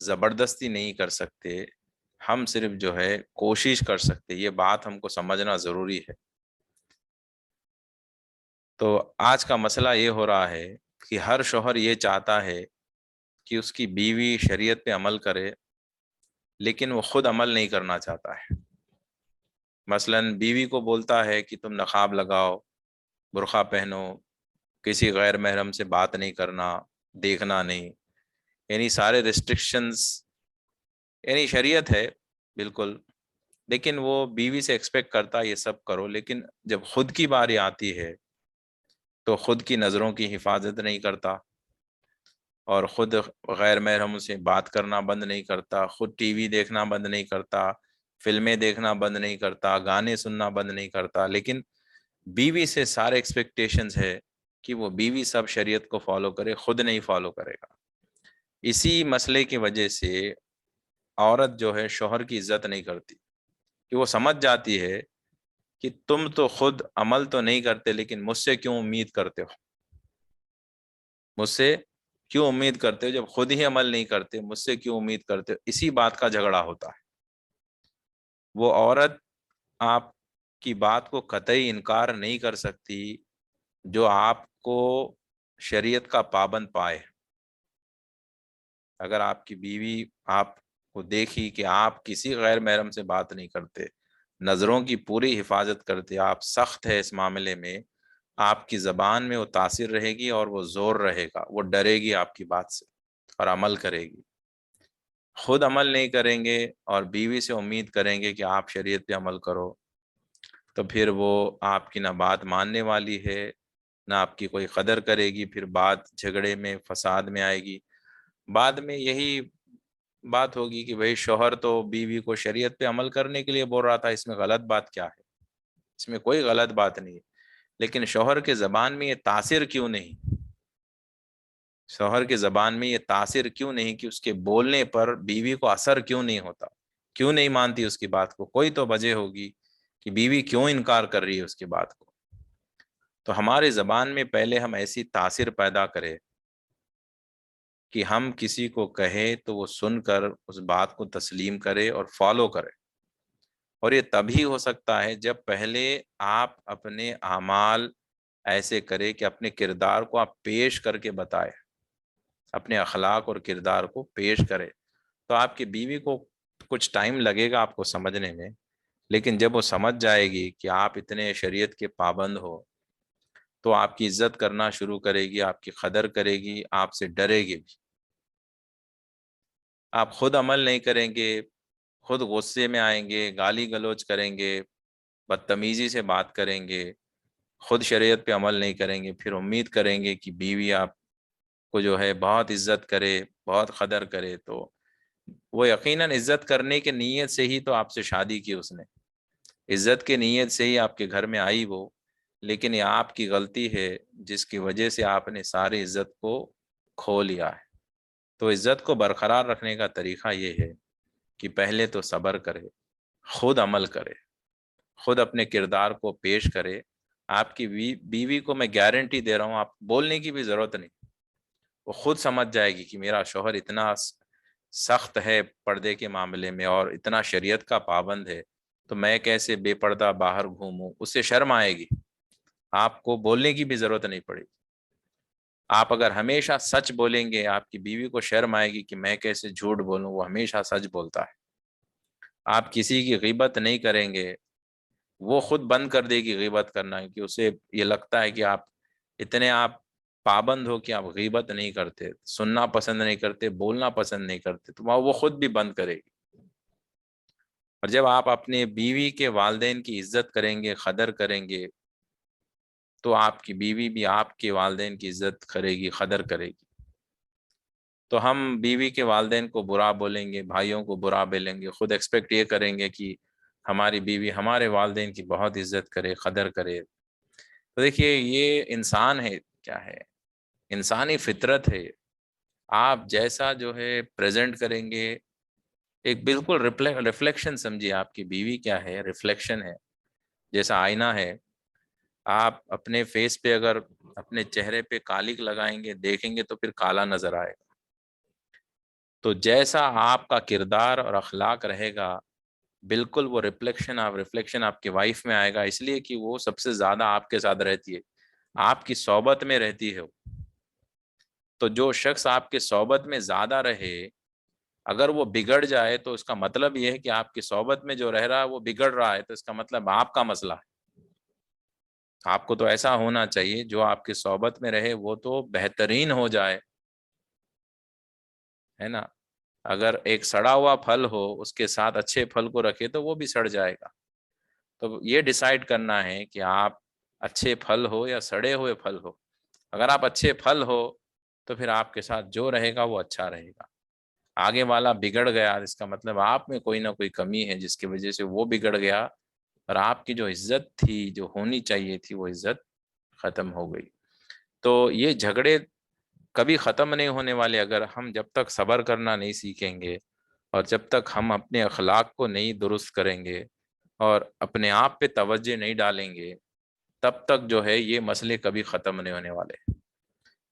زبردستی نہیں کر سکتے، ہم صرف جو ہے کوشش کر سکتے، یہ بات ہم کو سمجھنا ضروری ہے۔ تو آج کا مسئلہ یہ ہو رہا ہے کہ ہر شوہر یہ چاہتا ہے کہ اس کی بیوی شریعت پہ عمل کرے، لیکن وہ خود عمل نہیں کرنا چاہتا ہے۔ مثلا بیوی کو بولتا ہے کہ تم نقاب لگاؤ، برقع پہنو، کسی غیر محرم سے بات نہیں کرنا، دیکھنا نہیں، یعنی سارے ریسٹرکشنز، یعنی شریعت ہے بالکل، لیکن وہ بیوی سے ایکسپیکٹ کرتا ہے یہ سب کرو، لیکن جب خود کی باری آتی ہے تو خود کی نظروں کی حفاظت نہیں کرتا، اور خود غیر محرم سے بات کرنا بند نہیں کرتا، خود ٹی وی دیکھنا بند نہیں کرتا، فلمیں دیکھنا بند نہیں کرتا، گانے سننا بند نہیں کرتا، لیکن بیوی سے سارے ایکسپیکٹیشنز ہے کہ وہ بیوی سب شریعت کو فالو کرے، خود نہیں فالو کرے گا۔ اسی مسئلے کی وجہ سے عورت جو ہے شوہر کی عزت نہیں کرتی، کہ وہ سمجھ جاتی ہے کہ تم تو خود عمل تو نہیں کرتے، لیکن مجھ سے کیوں امید کرتے ہو، مجھ سے کیوں امید کرتے ہو، جب خود ہی عمل نہیں کرتے مجھ سے کیوں امید کرتے ہو، اسی بات کا جھگڑا ہوتا ہے۔ وہ عورت آپ کی بات کو قطعی انکار نہیں کر سکتی جو آپ کو شریعت کا پابند پائے۔ اگر آپ کی بیوی آپ کو دیکھی کہ آپ کسی غیر محرم سے بات نہیں کرتے، نظروں کی پوری حفاظت کرتے، آپ سخت ہے اس معاملے میں، آپ کی زبان میں وہ تاثر رہے گی اور وہ زور رہے گا، وہ ڈرے گی آپ کی بات سے اور عمل کرے گی۔ خود عمل نہیں کریں گے اور بیوی سے امید کریں گے کہ آپ شریعت پہ عمل کرو، تو پھر وہ آپ کی نہ بات ماننے والی ہے، نہ آپ کی کوئی قدر کرے گی، پھر بات جھگڑے میں فساد میں آئے گی۔ بعد میں یہی بات ہوگی کہ بھئی شوہر تو بیوی کو شریعت پہ عمل کرنے کے لیے بول رہا تھا، اس میں غلط بات کیا ہے؟ اس میں کوئی غلط بات نہیں ہے، لیکن شوہر کے زبان میں یہ تاثر کیوں نہیں، شوہر کے زبان میں یہ تاثر کیوں نہیں کہ اس کے بولنے پر بیوی کو اثر کیوں نہیں ہوتا، کیوں نہیں مانتی اس کی بات کو؟ کوئی تو وجہ ہوگی کہ بیوی کیوں انکار کر رہی ہے اس کی بات کو۔ تو ہمارے زبان میں پہلے ہم ایسی تاثر پیدا کرے کہ ہم کسی کو کہے تو وہ سن کر اس بات کو تسلیم کرے اور فالو کرے، اور یہ تبھی ہو سکتا ہے جب پہلے آپ اپنے اعمال ایسے کرے کہ اپنے کردار کو آپ پیش کر کے بتائے، اپنے اخلاق اور کردار کو پیش کرے، تو آپ کی بیوی کو کچھ ٹائم لگے گا آپ کو سمجھنے میں، لیکن جب وہ سمجھ جائے گی کہ آپ اتنے شریعت کے پابند ہو تو آپ کی عزت کرنا شروع کرے گی، آپ کی قدر کرے گی، آپ سے ڈرے گی بھی۔ آپ خود عمل نہیں کریں گے، خود غصے میں آئیں گے، گالی گلوچ کریں گے، بدتمیزی سے بات کریں گے، خود شریعت پہ عمل نہیں کریں گے، پھر امید کریں گے کہ بیوی آپ کو جو ہے بہت عزت کرے، بہت قدر کرے، تو وہ یقیناً عزت کرنے کی نیت سے ہی تو آپ سے شادی کی اس نے، عزت کی نیت سے ہی آپ کے گھر میں آئی وہ، لیکن یہ آپ کی غلطی ہے جس کی وجہ سے آپ نے ساری عزت کو کھو لیا ہے۔ تو عزت کو برقرار رکھنے کا طریقہ یہ ہے کہ پہلے تو صبر کرے، خود عمل کرے، خود اپنے کردار کو پیش کرے۔ آپ کی بیوی کو میں گارنٹی دے رہا ہوں، آپ بولنے کی بھی ضرورت نہیں، وہ خود سمجھ جائے گی کہ میرا شوہر اتنا سخت ہے پردے کے معاملے میں اور اتنا شریعت کا پابند ہے، تو میں کیسے بے پردہ باہر گھوموں، اس سے شرم آئے گی، آپ کو بولنے کی بھی ضرورت نہیں پڑے گی۔ آپ اگر ہمیشہ سچ بولیں گے، آپ کی بیوی کو شرم آئے گی کہ میں کیسے جھوٹ بولوں، وہ ہمیشہ سچ بولتا ہے۔ آپ کسی کی غیبت نہیں کریں گے، وہ خود بند کر دے گی غیبت کرنا، کہ اسے یہ لگتا ہے کہ آپ پابند ہو کہ آپ غیبت نہیں کرتے، سننا پسند نہیں کرتے، بولنا پسند نہیں کرتے، تو وہ خود بھی بند کرے گی۔ اور جب آپ اپنے بیوی کے والدین کی عزت کریں گے، قدر کریں گے، تو آپ کی بیوی بھی آپ کے والدین کی عزت کرے گی، قدر کرے گی۔ تو ہم بیوی کے والدین کو برا بولیں گے، بھائیوں کو برا بولیں گے، خود ایکسپیکٹ یہ کریں گے کہ ہماری بیوی ہمارے والدین کی بہت عزت کرے، قدر کرے۔ تو دیکھیے یہ انسان ہے، کیا ہے، انسانی فطرت ہے۔ آپ جیسا جو ہے پریزنٹ کریں گے، ایک بالکل ریفلیکشن سمجھیے، آپ کی بیوی کیا ہے، ریفلیکشن ہے، جیسا آئینہ ہے۔ آپ اپنے فیس پہ اگر اپنے چہرے پہ کالک لگائیں گے، دیکھیں گے تو پھر کالا نظر آئے گا۔ تو جیسا آپ کا کردار اور اخلاق رہے گا بالکل وہ ریفلیکشن آپ کی وائف میں آئے گا، اس لیے کہ وہ سب سے زیادہ آپ کے ساتھ رہتی ہے، آپ کی صحبت میں رہتی ہے۔ تو جو شخص آپ کے صحبت میں زیادہ رہے اگر وہ بگڑ جائے تو اس کا مطلب یہ ہے کہ آپ کی صحبت میں جو رہ رہا ہے وہ بگڑ رہا ہے، تو اس کا مطلب آپ کا مسئلہ ہے۔ آپ کو تو ایسا ہونا چاہیے جو آپ کی صحبت میں رہے وہ تو بہترین ہو جائے، ہے نا۔ اگر ایک سڑا ہوا پھل ہو اس کے ساتھ اچھے پھل کو رکھے تو وہ بھی سڑ جائے گا۔ تو یہ ڈیسائیڈ کرنا ہے کہ آپ اچھے پھل ہو یا سڑے ہوئے پھل ہو۔ اگر آپ اچھے پھل ہو تو پھر آپ کے ساتھ جو رہے گا وہ اچھا رہے گا۔ آگے والا بگڑ گیا اس کا مطلب آپ میں کوئی نہ کوئی کمی ہے جس کی وجہ سے وہ بگڑ گیا، اور آپ کی جو عزت تھی جو ہونی چاہیے تھی وہ عزت ختم ہو گئی۔ تو یہ جھگڑے کبھی ختم نہیں ہونے والے اگر ہم جب تک صبر کرنا نہیں سیکھیں گے، اور جب تک ہم اپنے اخلاق کو نہیں درست کریں گے اور اپنے آپ پہ توجہ نہیں ڈالیں گے، تب تک جو ہے یہ مسئلے کبھی ختم نہیں ہونے والے۔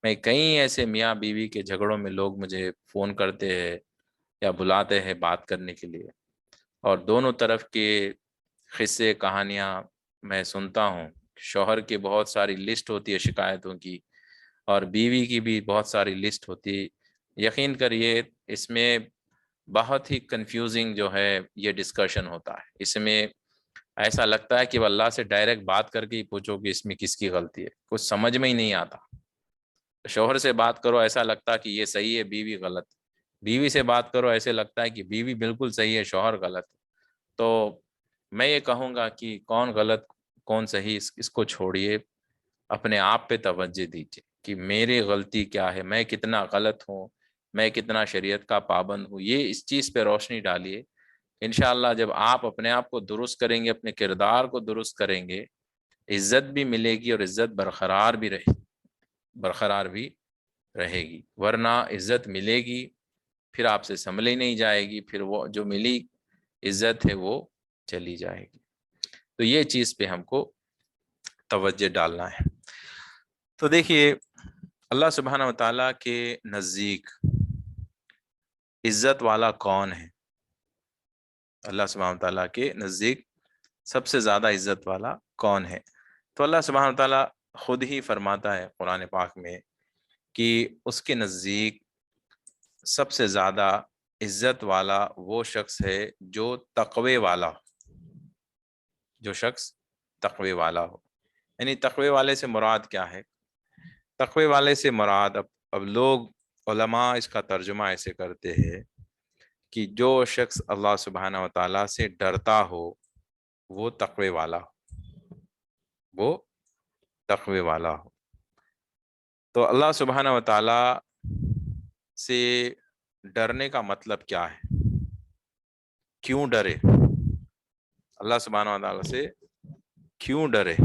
میں کئی ایسے میاں بیوی کے جھگڑوں میں لوگ مجھے فون کرتے ہیں یا بلاتے ہیں بات کرنے کے لیے، اور دونوں طرف کے قصے کہانیاں میں سنتا ہوں۔ شوہر کی بہت ساری لسٹ ہوتی ہے شکایتوں کی، اور بیوی کی بھی بہت ساری لسٹ ہوتی ہے۔ یقین کریے اس میں بہت ہی کنفیوزنگ جو ہے یہ ڈسکشن ہوتا ہے۔ اس میں ایسا لگتا ہے کہ وہ اللہ سے ڈائریکٹ بات کر کے ہی پوچھو کہ اس میں کس کی غلطی ہے، کچھ سمجھ میں ہی نہیں آتا۔ شوہر سے بات کرو ایسا لگتا ہے کہ یہ صحیح ہے بیوی غلط، بیوی سے بات کرو ایسے لگتا ہے کہ بیوی بالکل صحیح ہے شوہر غلط۔ تو میں یہ کہوں گا کہ کون غلط کون صحیح اس کو چھوڑیے، اپنے آپ پہ توجہ دیجیے کہ میری غلطی کیا ہے، میں کتنا غلط ہوں، میں کتنا شریعت کا پابند ہوں، یہ اس چیز پہ روشنی ڈالیے۔ انشاءاللہ جب آپ اپنے آپ کو درست کریں گے، اپنے کردار کو درست کریں گے، عزت بھی ملے گی اور عزت برقرار بھی رہے گی۔ ورنہ عزت ملے گی پھر آپ سے سنبھلی نہیں جائے گی، پھر وہ جو ملی عزت ہے وہ چلی جائے گی۔ تو یہ چیز پہ ہم کو توجہ ڈالنا ہے۔ تو دیکھیے اللہ سبحانہ و تعالیٰ کے نزدیک عزت والا کون ہے؟ اللہ سبحانہ و تعالیٰ کے نزدیک سب سے زیادہ عزت والا کون ہے؟ تو اللہ سبحانہ و تعالیٰ خود ہی فرماتا ہے قرآن پاک میں کہ اس کے نزدیک سب سے زیادہ عزت والا وہ شخص ہے جو تقوی والا ہو، جو شخص تقوی والا ہو۔ یعنی تقوی والے سے مراد کیا ہے؟ تقوی والے سے مراد اب لوگ علماء اس کا ترجمہ ایسے کرتے ہیں کہ جو شخص اللہ سبحانہ و تعالیٰ سے ڈرتا ہو وہ تقوی والا ہو، وہ تقوی والا ہو۔ تو اللہ سبحانہ و تعالیٰ سے ڈرنے کا مطلب کیا ہے؟ کیوں ڈرے؟ اللہ سبحانہ و تعالیٰ سے کیوں ڈرے؟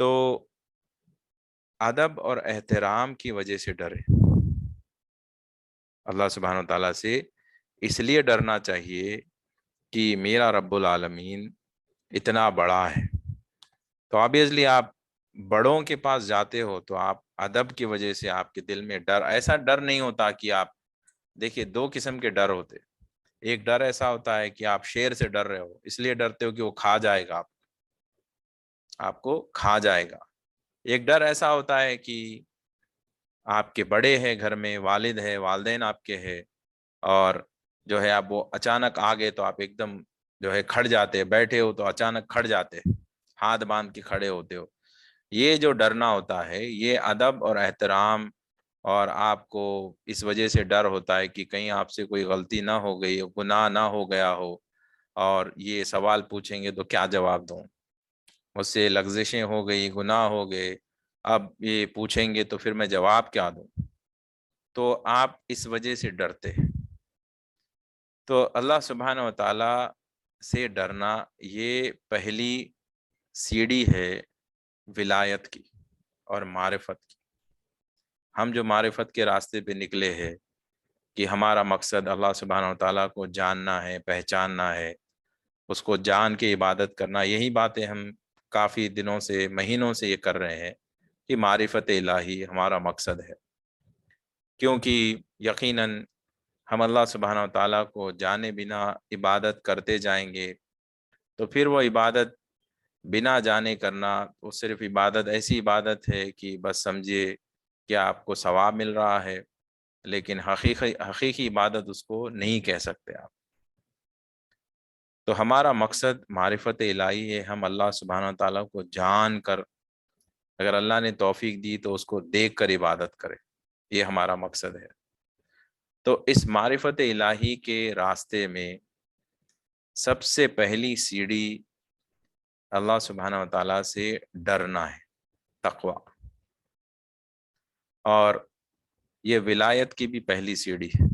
تو ادب اور احترام کی وجہ سے ڈرے۔ اللہ سبحانہ و تعالیٰ سے اس لیے ڈرنا چاہیے کہ میرا رب العالمین اتنا بڑا ہے۔ تو آبویسلی آپ بڑوں کے پاس جاتے ہو تو آپ ادب کی وجہ سے آپ کے دل میں ڈر، ایسا ڈر نہیں ہوتا کہ آپ دیکھیے دو قسم کے ڈر ہوتے۔ ایک ڈر ایسا ہوتا ہے کہ آپ شیر سے ڈر رہے ہو، اس لیے ڈرتے ہو کہ وہ کھا جائے گا، آپ کو کھا جائے گا۔ ایک ڈر ایسا ہوتا ہے کہ آپ کے بڑے ہیں گھر میں، والد ہے، والدین آپ کے ہیں، اور جو ہے آپ وہ اچانک آ گئے تو آپ ایک دم جو ہے کھڑ جاتے، بیٹھے ہو تو اچانک کھڑ جاتے، ہاتھ باندھ کے کھڑے ہوتے ہو۔ یہ جو ڈرنا ہوتا ہے یہ ادب اور احترام، اور آپ کو اس وجہ سے ڈر ہوتا ہے کہ کہیں آپ سے کوئی غلطی نہ ہو گئی، گناہ نہ ہو گیا ہو، اور یہ سوال پوچھیں گے تو کیا جواب دوں، مجھ سے لغزشیں ہو گئی، گناہ ہو گئے، اب یہ پوچھیں گے تو پھر میں جواب کیا دوں؟ تو آپ اس وجہ سے ڈرتے ہیں۔ تو اللہ سبحانہ و تعالیٰ سے ڈرنا یہ پہلی سیڑھی ہے ولایت کی اور معرفت کی۔ ہم جو معرفت کے راستے پہ نکلے ہیں کہ ہمارا مقصد اللہ سبحانہ و تعالیٰ کو جاننا ہے، پہچاننا ہے، اس کو جان کے عبادت کرنا، یہی باتیں ہم کافی دنوں سے، مہینوں سے یہ کر رہے ہیں کہ معرفت الہی ہمارا مقصد ہے۔ کیونکہ یقیناً ہم اللہ سبحانہ و تعالیٰ کو جانے بنا عبادت کرتے جائیں گے تو پھر وہ عبادت بنا جانے کرنا وہ صرف عبادت ایسی عبادت ہے کہ بس سمجھیے کہ آپ کو ثواب مل رہا ہے، لیکن حقیقی عبادت اس کو نہیں کہہ سکتے آپ۔ تو ہمارا مقصد معرفت الہی ہے، ہم اللہ سبحانہ تعالیٰ کو جان کر، اگر اللہ نے توفیق دی تو اس کو دیکھ کر عبادت کرے، یہ ہمارا مقصد ہے۔ تو اس معرفت الہی کے راستے میں سب سے پہلی سیڑھی اللہ سبحانہ و تعالیٰ سے ڈرنا ہے، تقوی، اور یہ ولایت کی بھی پہلی سیڑھی ہے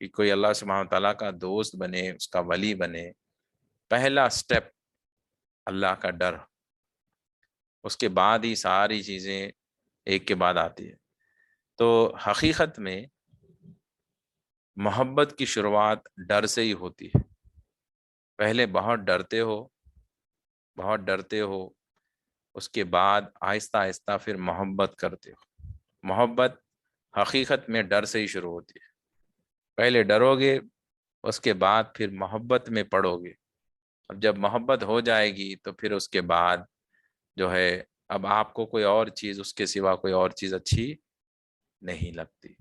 کہ کوئی اللہ سبحانہ و تعالیٰ کا دوست بنے، اس کا ولی بنے، پہلا سٹیپ اللہ کا ڈر، اس کے بعد ہی ساری چیزیں ایک کے بعد آتی ہے۔ تو حقیقت میں محبت کی شروعات ڈر سے ہی ہوتی ہے، پہلے بہت ڈرتے ہو، بہت ڈرتے ہو، اس کے بعد آہستہ آہستہ پھر محبت کرتے ہو۔ محبت حقیقت میں ڈر سے ہی شروع ہوتی ہے، پہلے ڈرو گے، اس کے بعد پھر محبت میں پڑو گے، اب جب محبت ہو جائے گی تو پھر اس کے بعد جو ہے اب آپ کو کوئی اور چیز، اس کے سوا کوئی اور چیز اچھی نہیں لگتی۔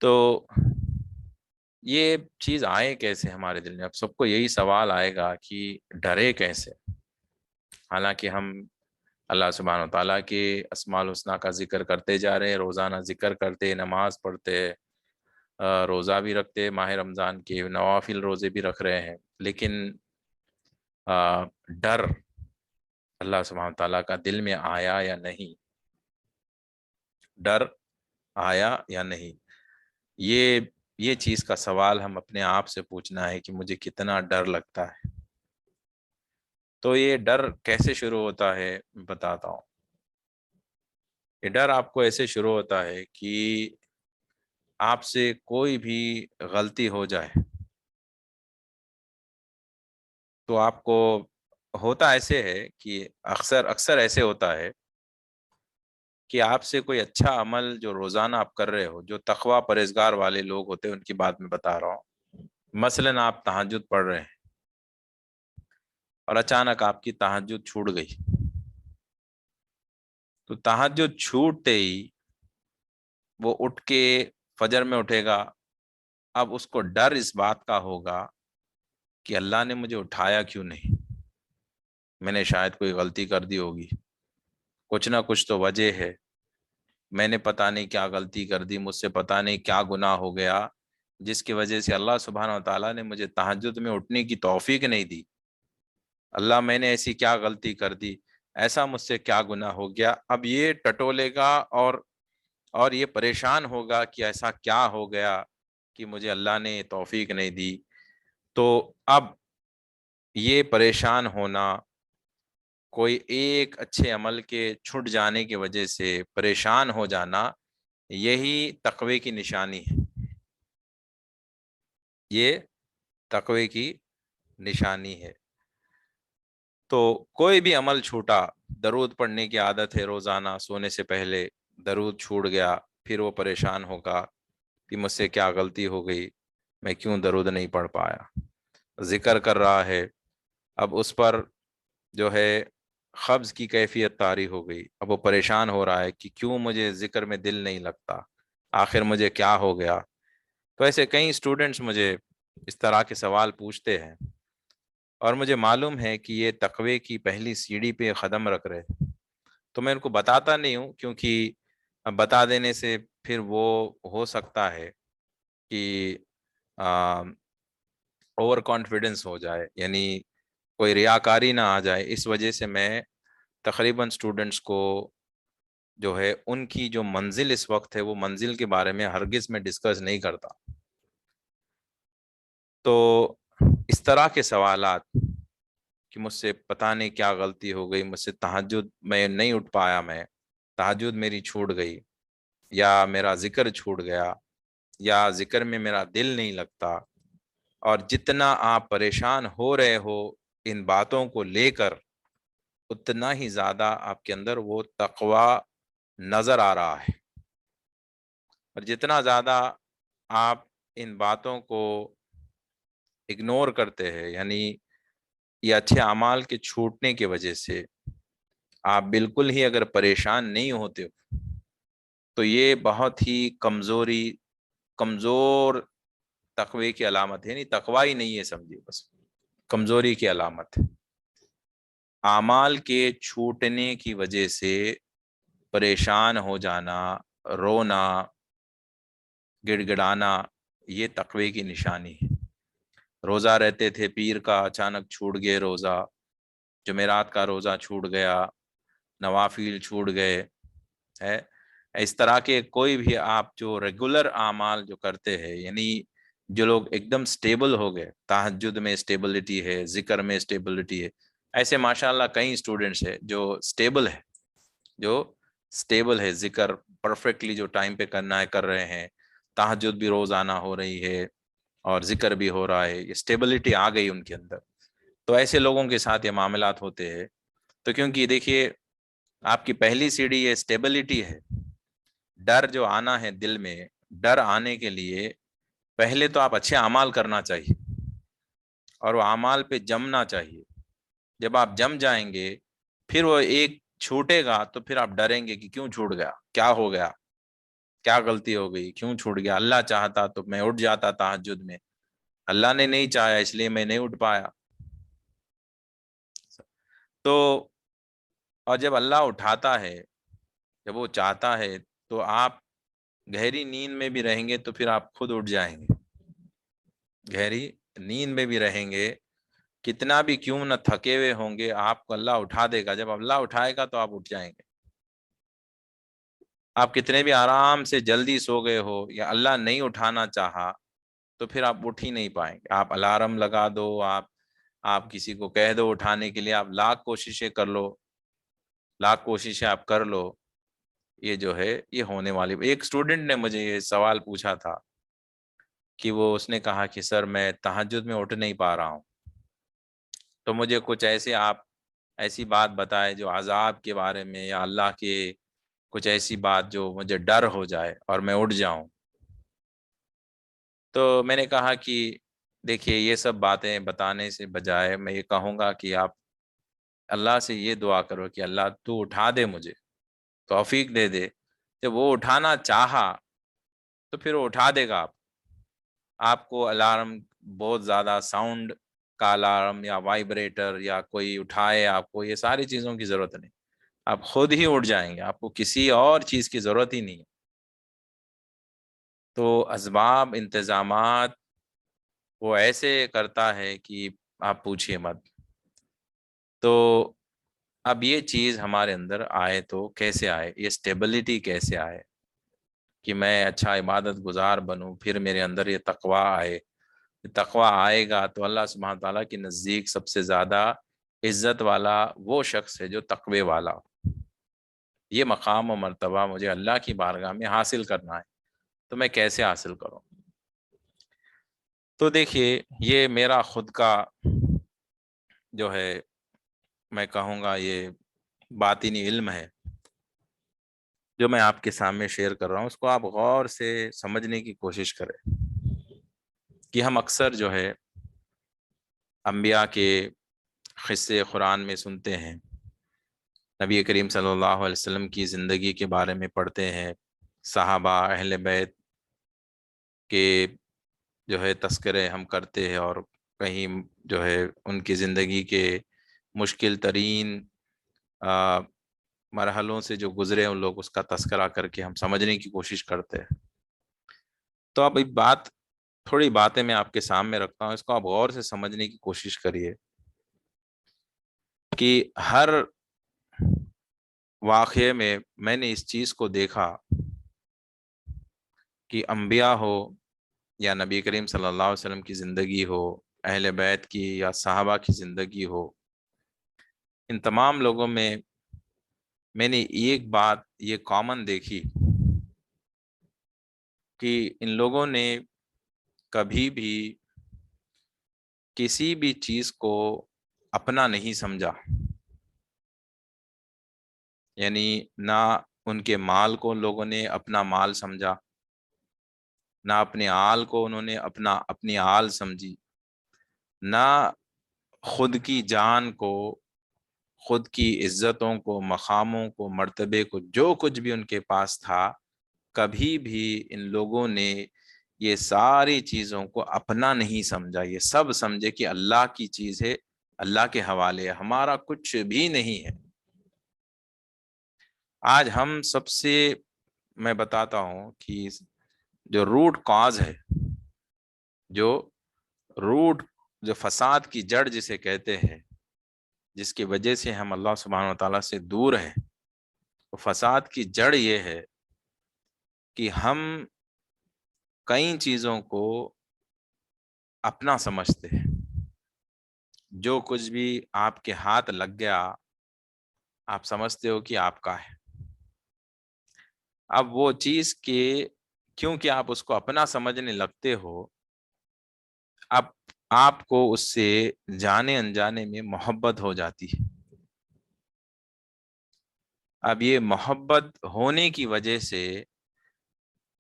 تو یہ چیز آئے کیسے ہمارے دل میں؟ اب سب کو یہی سوال آئے گا کہ ڈرے کیسے؟ حالانکہ ہم اللہ سبحانہ و تعالیٰ کے اسماء الحسنہ کا ذکر کرتے جا رہے ہیں، روزانہ ذکر کرتے، نماز پڑھتے، روزہ بھی رکھتے، ماہ رمضان کے نوافل روزے بھی رکھ رہے ہیں، لیکن ڈر اللہ سبحانہ و تعالیٰ کا دل میں آیا یا نہیں؟ ڈر آیا یا نہیں؟ یہ چیز کا سوال ہم اپنے آپ سے پوچھنا ہے کہ مجھے کتنا ڈر لگتا ہے۔ تو یہ ڈر کیسے شروع ہوتا ہے بتاتا ہوں۔ یہ ڈر آپ کو ایسے شروع ہوتا ہے کہ آپ سے کوئی بھی غلطی ہو جائے تو آپ کو ہوتا ایسے ہے کہ اکثر ایسے ہوتا ہے کہ آپ سے کوئی اچھا عمل جو روزانہ آپ کر رہے ہو، جو تقوی پرہیزگار والے لوگ ہوتے ہیں ان کی بات میں بتا رہا ہوں، مثلاً آپ تہجد پڑھ رہے ہیں اور اچانک آپ کی تہجد چھوٹ گئی، تو تہجد چھوٹتے ہی وہ اٹھ کے فجر میں اٹھے گا، اب اس کو ڈر اس بات کا ہوگا کہ اللہ نے مجھے اٹھایا کیوں نہیں، میں نے شاید کوئی غلطی کر دی ہوگی، کچھ نہ کچھ تو وجہ ہے، میں نے پتہ نہیں کیا غلطی کر دی، مجھ سے پتہ نہیں کیا گناہ ہو گیا جس کی وجہ سے اللہ سبحانہ و تعالیٰ نے مجھے تہجد میں اٹھنے کی توفیق نہیں دی۔ اللہ، میں نے ایسی کیا غلطی کر دی، ایسا مجھ سے کیا گناہ ہو گیا؟ اب یہ ٹٹولے گا اور یہ پریشان ہوگا کہ ایسا کیا ہو گیا کہ مجھے اللہ نے توفیق نہیں دی۔ تو اب یہ پریشان ہونا، کوئی ایک اچھے عمل کے چھٹ جانے کی وجہ سے پریشان ہو جانا، یہی تقوی کی نشانی ہے، یہ تقوی کی نشانی ہے۔ تو کوئی بھی عمل چھوٹا، درود پڑھنے کی عادت ہے روزانہ سونے سے پہلے، درود چھوٹ گیا، پھر وہ پریشان ہوگا کہ مجھ سے کیا غلطی ہو گئی، میں کیوں درود نہیں پڑھ پایا۔ ذکر کر رہا ہے، اب اس پر جو ہے قبض کی کیفیت طاری ہو گئی، اب وہ پریشان ہو رہا ہے کہ کیوں مجھے ذکر میں دل نہیں لگتا، آخر مجھے کیا ہو گیا۔ تو ایسے کئی اسٹوڈنٹس مجھے اس طرح کے سوال پوچھتے ہیں، اور مجھے معلوم ہے کہ یہ تقوی کی پہلی سیڑھی پہ قدم رکھ رہے ہیں، تو میں ان کو بتاتا نہیں ہوں، کیونکہ بتا دینے سے پھر وہ ہو سکتا ہے کہ اوور کانفیڈنس ہو جائے، یعنی کوئی ریاکاری نہ آ جائے، اس وجہ سے میں تقریباً اسٹوڈنٹس کو جو ہے ان کی جو منزل اس وقت ہے وہ منزل کے بارے میں ہرگز میں ڈسکس نہیں کرتا۔ تو اس طرح کے سوالات کہ مجھ سے پتہ نہیں کیا غلطی ہو گئی، مجھ سے تہجد میں نہیں اٹھ پایا، میں تہجد میری چھوٹ گئی، یا میرا ذکر چھوٹ گیا، یا ذکر میں میرا دل نہیں لگتا، اور جتنا آپ پریشان ہو رہے ہو ان باتوں کو لے کر، اتنا ہی زیادہ آپ کے اندر وہ تقوی نظر آ رہا ہے، اور جتنا زیادہ آپ ان باتوں کو اگنور کرتے ہیں، یعنی یہ اچھے اعمال کے چھوٹنے کی وجہ سے آپ بالکل ہی اگر پریشان نہیں ہوتے ہو، تو یہ بہت ہی کمزور تقوی کی علامت ہے، نہیں تقوی ہی نہیں ہے سمجھیے، بس کمزوری کی علامت ہے۔ اعمال کے چھوٹنے کی وجہ سے پریشان ہو جانا، رونا، گڑ گڑانا، یہ تقوی کی نشانی ہے۔ روزہ رہتے تھے، پیر کا اچانک چھوٹ گئے روزہ، جمعرات کا روزہ چھوٹ گیا، نوافل چھوٹ گئے، ہے اس طرح کے کوئی بھی آپ جو ریگولر اعمال جو کرتے ہیں، یعنی جو لوگ ایک دم سٹیبل ہو گئے، تہجد میں سٹیبلٹی ہے، ذکر میں سٹیبلٹی ہے، ایسے ماشاءاللہ کئی اسٹوڈنٹس ہیں جو سٹیبل ہے، ذکر پرفیکٹلی جو ٹائم پہ کرنا ہے کر رہے ہیں، تہجد بھی روزانہ ہو رہی ہے اور ذکر بھی ہو رہا ہے، یہ سٹیبلٹی آ گئی ان کے اندر۔ تو ایسے لوگوں کے ساتھ یہ معاملات ہوتے ہیں۔ تو کیونکہ دیکھیے آپ کی پہلی سیڑھی یہ سٹیبلٹی ہے، ڈر جو آنا ہے دل میں، ڈر آنے کے لیے پہلے تو آپ اچھے اعمال کرنا چاہیے اور وہ اعمال پہ جمنا چاہیے۔ جب آپ جم جائیں گے، پھر وہ ایک چھوٹے گا تو پھر آپ ڈریں گے کہ کیوں چھوٹ گیا، کیا ہو گیا، کیا غلطی ہو گئی، کیوں چھوٹ گیا، اللہ چاہتا تو میں اٹھ جاتا تہجد میں، اللہ نے نہیں چاہا اس لیے میں نہیں اٹھ پایا۔ تو اور جب اللہ اٹھاتا ہے، جب وہ چاہتا ہے، تو آپ گہری نیند میں بھی رہیں گے تو پھر آپ خود اٹھ جائیں گے، گہری نیند میں بھی رہیں گے، کتنا بھی کیوں نہ تھکے ہوئے ہوں گے، آپ کو اللہ اٹھا دے گا، جب اللہ اٹھائے گا تو آپ اٹھ جائیں گے۔ آپ کتنے بھی آرام سے جلدی سو گئے ہو یا اللہ نہیں اٹھانا چاہا تو پھر آپ اٹھ ہی نہیں پائیں گے۔ آپ الارم لگا دو، آپ کسی کو کہہ دو اٹھانے کے لیے، آپ لاکھ کوششیں کر لو، لاکھ کوششیں آپ کر لو، یہ جو ہے یہ ہونے والی۔ ایک اسٹوڈنٹ نے مجھے یہ سوال پوچھا تھا کہ اس نے کہا کہ سر میں تہجد میں اٹھ نہیں پا رہا ہوں، تو مجھے کچھ ایسی بات بتائے جو عذاب کے بارے میں یا اللہ کے کچھ ایسی بات جو مجھے ڈر ہو جائے اور میں اٹھ جاؤں۔ تو میں نے کہا کہ دیکھیے یہ سب باتیں بتانے سے بجائے میں یہ کہوں گا کہ آپ اللہ سے یہ دعا کرو کہ اللہ تو اٹھا دے، مجھے توفیق دے دے۔ جب وہ اٹھانا چاہا تو پھر وہ اٹھا دے گا۔ آپ کو الارم بہت زیادہ ساؤنڈ کا الارم یا وائبریٹر یا کوئی اٹھائے آپ کو، یہ ساری چیزوں کی ضرورت نہیں، آپ خود ہی اٹھ جائیں گے، آپ کو کسی اور چیز کی ضرورت ہی نہیں ہے۔ تو اسباب انتظامات وہ ایسے کرتا ہے کہ آپ پوچھئے مت۔ تو اب یہ چیز ہمارے اندر آئے تو کیسے آئے، یہ سٹیبلٹی کیسے آئے کہ میں اچھا عبادت گزار بنوں، پھر میرے اندر یہ تقویٰ آئے۔ تقویٰ آئے گا تو اللہ سبحانہ تعالیٰ کے نزدیک سب سے زیادہ عزت والا وہ شخص ہے جو تقوی والا ہو۔ یہ مقام و مرتبہ مجھے اللہ کی بارگاہ میں حاصل کرنا ہے، تو میں کیسے حاصل کروں؟ تو دیکھیے یہ میرا خود کا جو ہے، میں کہوں گا یہ باطنی علم ہے جو میں آپ کے سامنے شیئر کر رہا ہوں، اس کو آپ غور سے سمجھنے کی کوشش کریں کہ ہم اکثر جو ہے انبیاء کے قصے قرآن میں سنتے ہیں، نبی کریم صلی اللہ علیہ وسلم کی زندگی کے بارے میں پڑھتے ہیں، صحابہ اہل بیت کے جو ہے تذکرے ہم کرتے ہیں، اور کہیں جو ہے ان کی زندگی کے مشکل ترین مرحلوں سے جو گزرے ان لوگ اس کا تذکرہ کر کے ہم سمجھنے کی کوشش کرتے ہیں۔ تو اب ایک تھوڑی باتیں میں آپ کے سامنے رکھتا ہوں، اس کو آپ غور سے سمجھنے کی کوشش کریے کہ ہر واقعے میں نے اس چیز کو دیکھا کہ انبیاء ہو یا نبی کریم صلی اللہ علیہ وسلم کی زندگی ہو، اہل بیت کی یا صحابہ کی زندگی ہو، ان تمام لوگوں میں نے ایک بات یہ کامن دیکھی کہ ان لوگوں نے کبھی بھی کسی بھی چیز کو اپنا نہیں سمجھا، یعنی نہ ان کے مال کو لوگوں نے اپنا مال سمجھا، نہ اپنے آل کو انہوں نے اپنی آل سمجھی، نہ خود کی جان کو، خود کی عزتوں کو، مقاموں کو، مرتبے کو، جو کچھ بھی ان کے پاس تھا، کبھی بھی ان لوگوں نے یہ ساری چیزوں کو اپنا نہیں سمجھا۔ یہ سب سمجھے کہ اللہ کی چیز ہے، اللہ کے حوالے ہے، ہمارا کچھ بھی نہیں ہے۔ آج ہم سب سے، میں بتاتا ہوں کہ جو روٹ کاز ہے، جو روٹ، جو فساد کی جڑ جسے کہتے ہیں، جس کی وجہ سے ہم اللہ سبحانہ و تعالیٰ سے دور ہیں، وہ فساد کی جڑ یہ ہے کہ ہم کئی چیزوں کو اپنا سمجھتے ہیں۔ جو کچھ بھی آپ کے ہاتھ لگ گیا، آپ سمجھتے ہو کہ آپ کا ہے۔ اب وہ چیز کے، کیونکہ آپ اس کو اپنا سمجھنے لگتے ہو، اب آپ کو اس سے جانے انجانے میں محبت ہو جاتی ہے۔ اب یہ محبت ہونے کی وجہ سے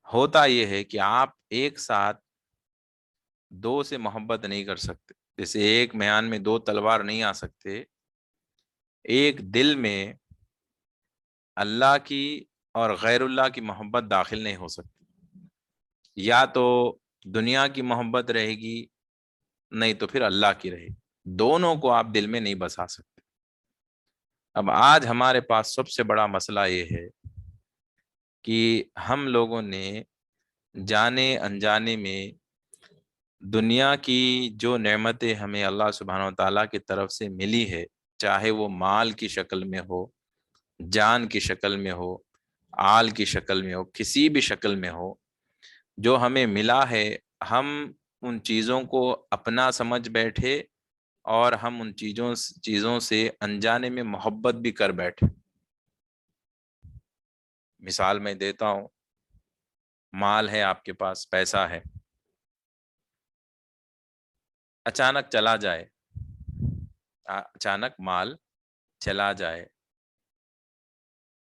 ہوتا یہ ہے کہ آپ ایک ساتھ دو سے محبت نہیں کر سکتے۔ جیسے ایک میان میں دو تلوار نہیں آ سکتے، ایک دل میں اللہ کی اور غیر اللہ کی محبت داخل نہیں ہو سکتی۔ یا تو دنیا کی محبت رہے گی، نہیں تو پھر اللہ کی رہے گی، دونوں کو آپ دل میں نہیں بسا سکتے۔ اب آج ہمارے پاس سب سے بڑا مسئلہ یہ ہے کہ ہم لوگوں نے جانے انجانے میں دنیا کی جو نعمتیں ہمیں اللہ سبحانہ و تعالیٰ کی طرف سے ملی ہے، چاہے وہ مال کی شکل میں ہو، جان کی شکل میں ہو، آل کی شکل میں ہو، کسی بھی شکل میں ہو، جو ہمیں ملا ہے، ہم ان چیزوں کو اپنا سمجھ بیٹھے اور ہم ان چیزوں سے انجانے میں محبت بھی کر بیٹھے۔ مثال میں دیتا ہوں، مال ہے آپ کے پاس، پیسہ ہے، اچانک چلا جائے، اچانک مال چلا جائے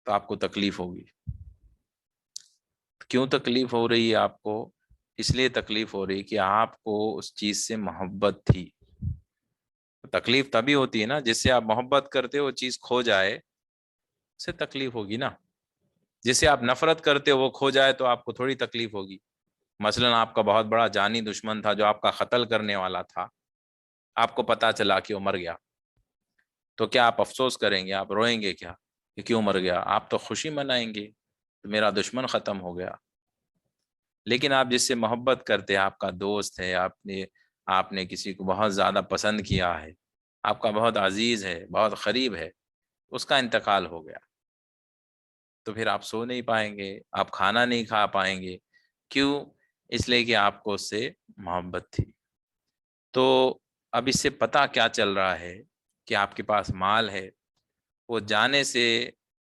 تو آپ کو تکلیف ہوگی۔ کیوں تکلیف ہو رہی ہے آپ کو؟ اس لیے تکلیف ہو رہی کہ آپ کو اس چیز سے محبت تھی۔ تکلیف تبھی ہوتی ہے نا، جس سے آپ محبت کرتے ہو وہ چیز کھو جائے، اس سے تکلیف ہوگی نا۔ جس سے آپ نفرت کرتے ہو وہ کھو جائے تو آپ کو تھوڑی تکلیف ہوگی۔ مثلا آپ کا بہت بڑا جانی دشمن تھا جو آپ کا قتل کرنے والا تھا، آپ کو پتا چلا کہ وہ مر گیا، تو کیا آپ افسوس کریں گے؟ آپ روئیں گے کیا کہ کیوں مر گیا؟ آپ تو خوشی منائیں گے، میرا دشمن ختم ہو گیا۔ لیکن آپ جس سے محبت کرتے ہیں، آپ کا دوست ہے، آپ نے کسی کو بہت زیادہ پسند کیا ہے، آپ کا بہت عزیز ہے، بہت قریب ہے، اس کا انتقال ہو گیا، تو پھر آپ سو نہیں پائیں گے، آپ کھانا نہیں کھا پائیں گے۔ کیوں؟ اس لیے کہ آپ کو اس سے محبت تھی۔ تو اب اس سے پتہ کیا چل رہا ہے کہ آپ کے پاس مال ہے، وہ جانے سے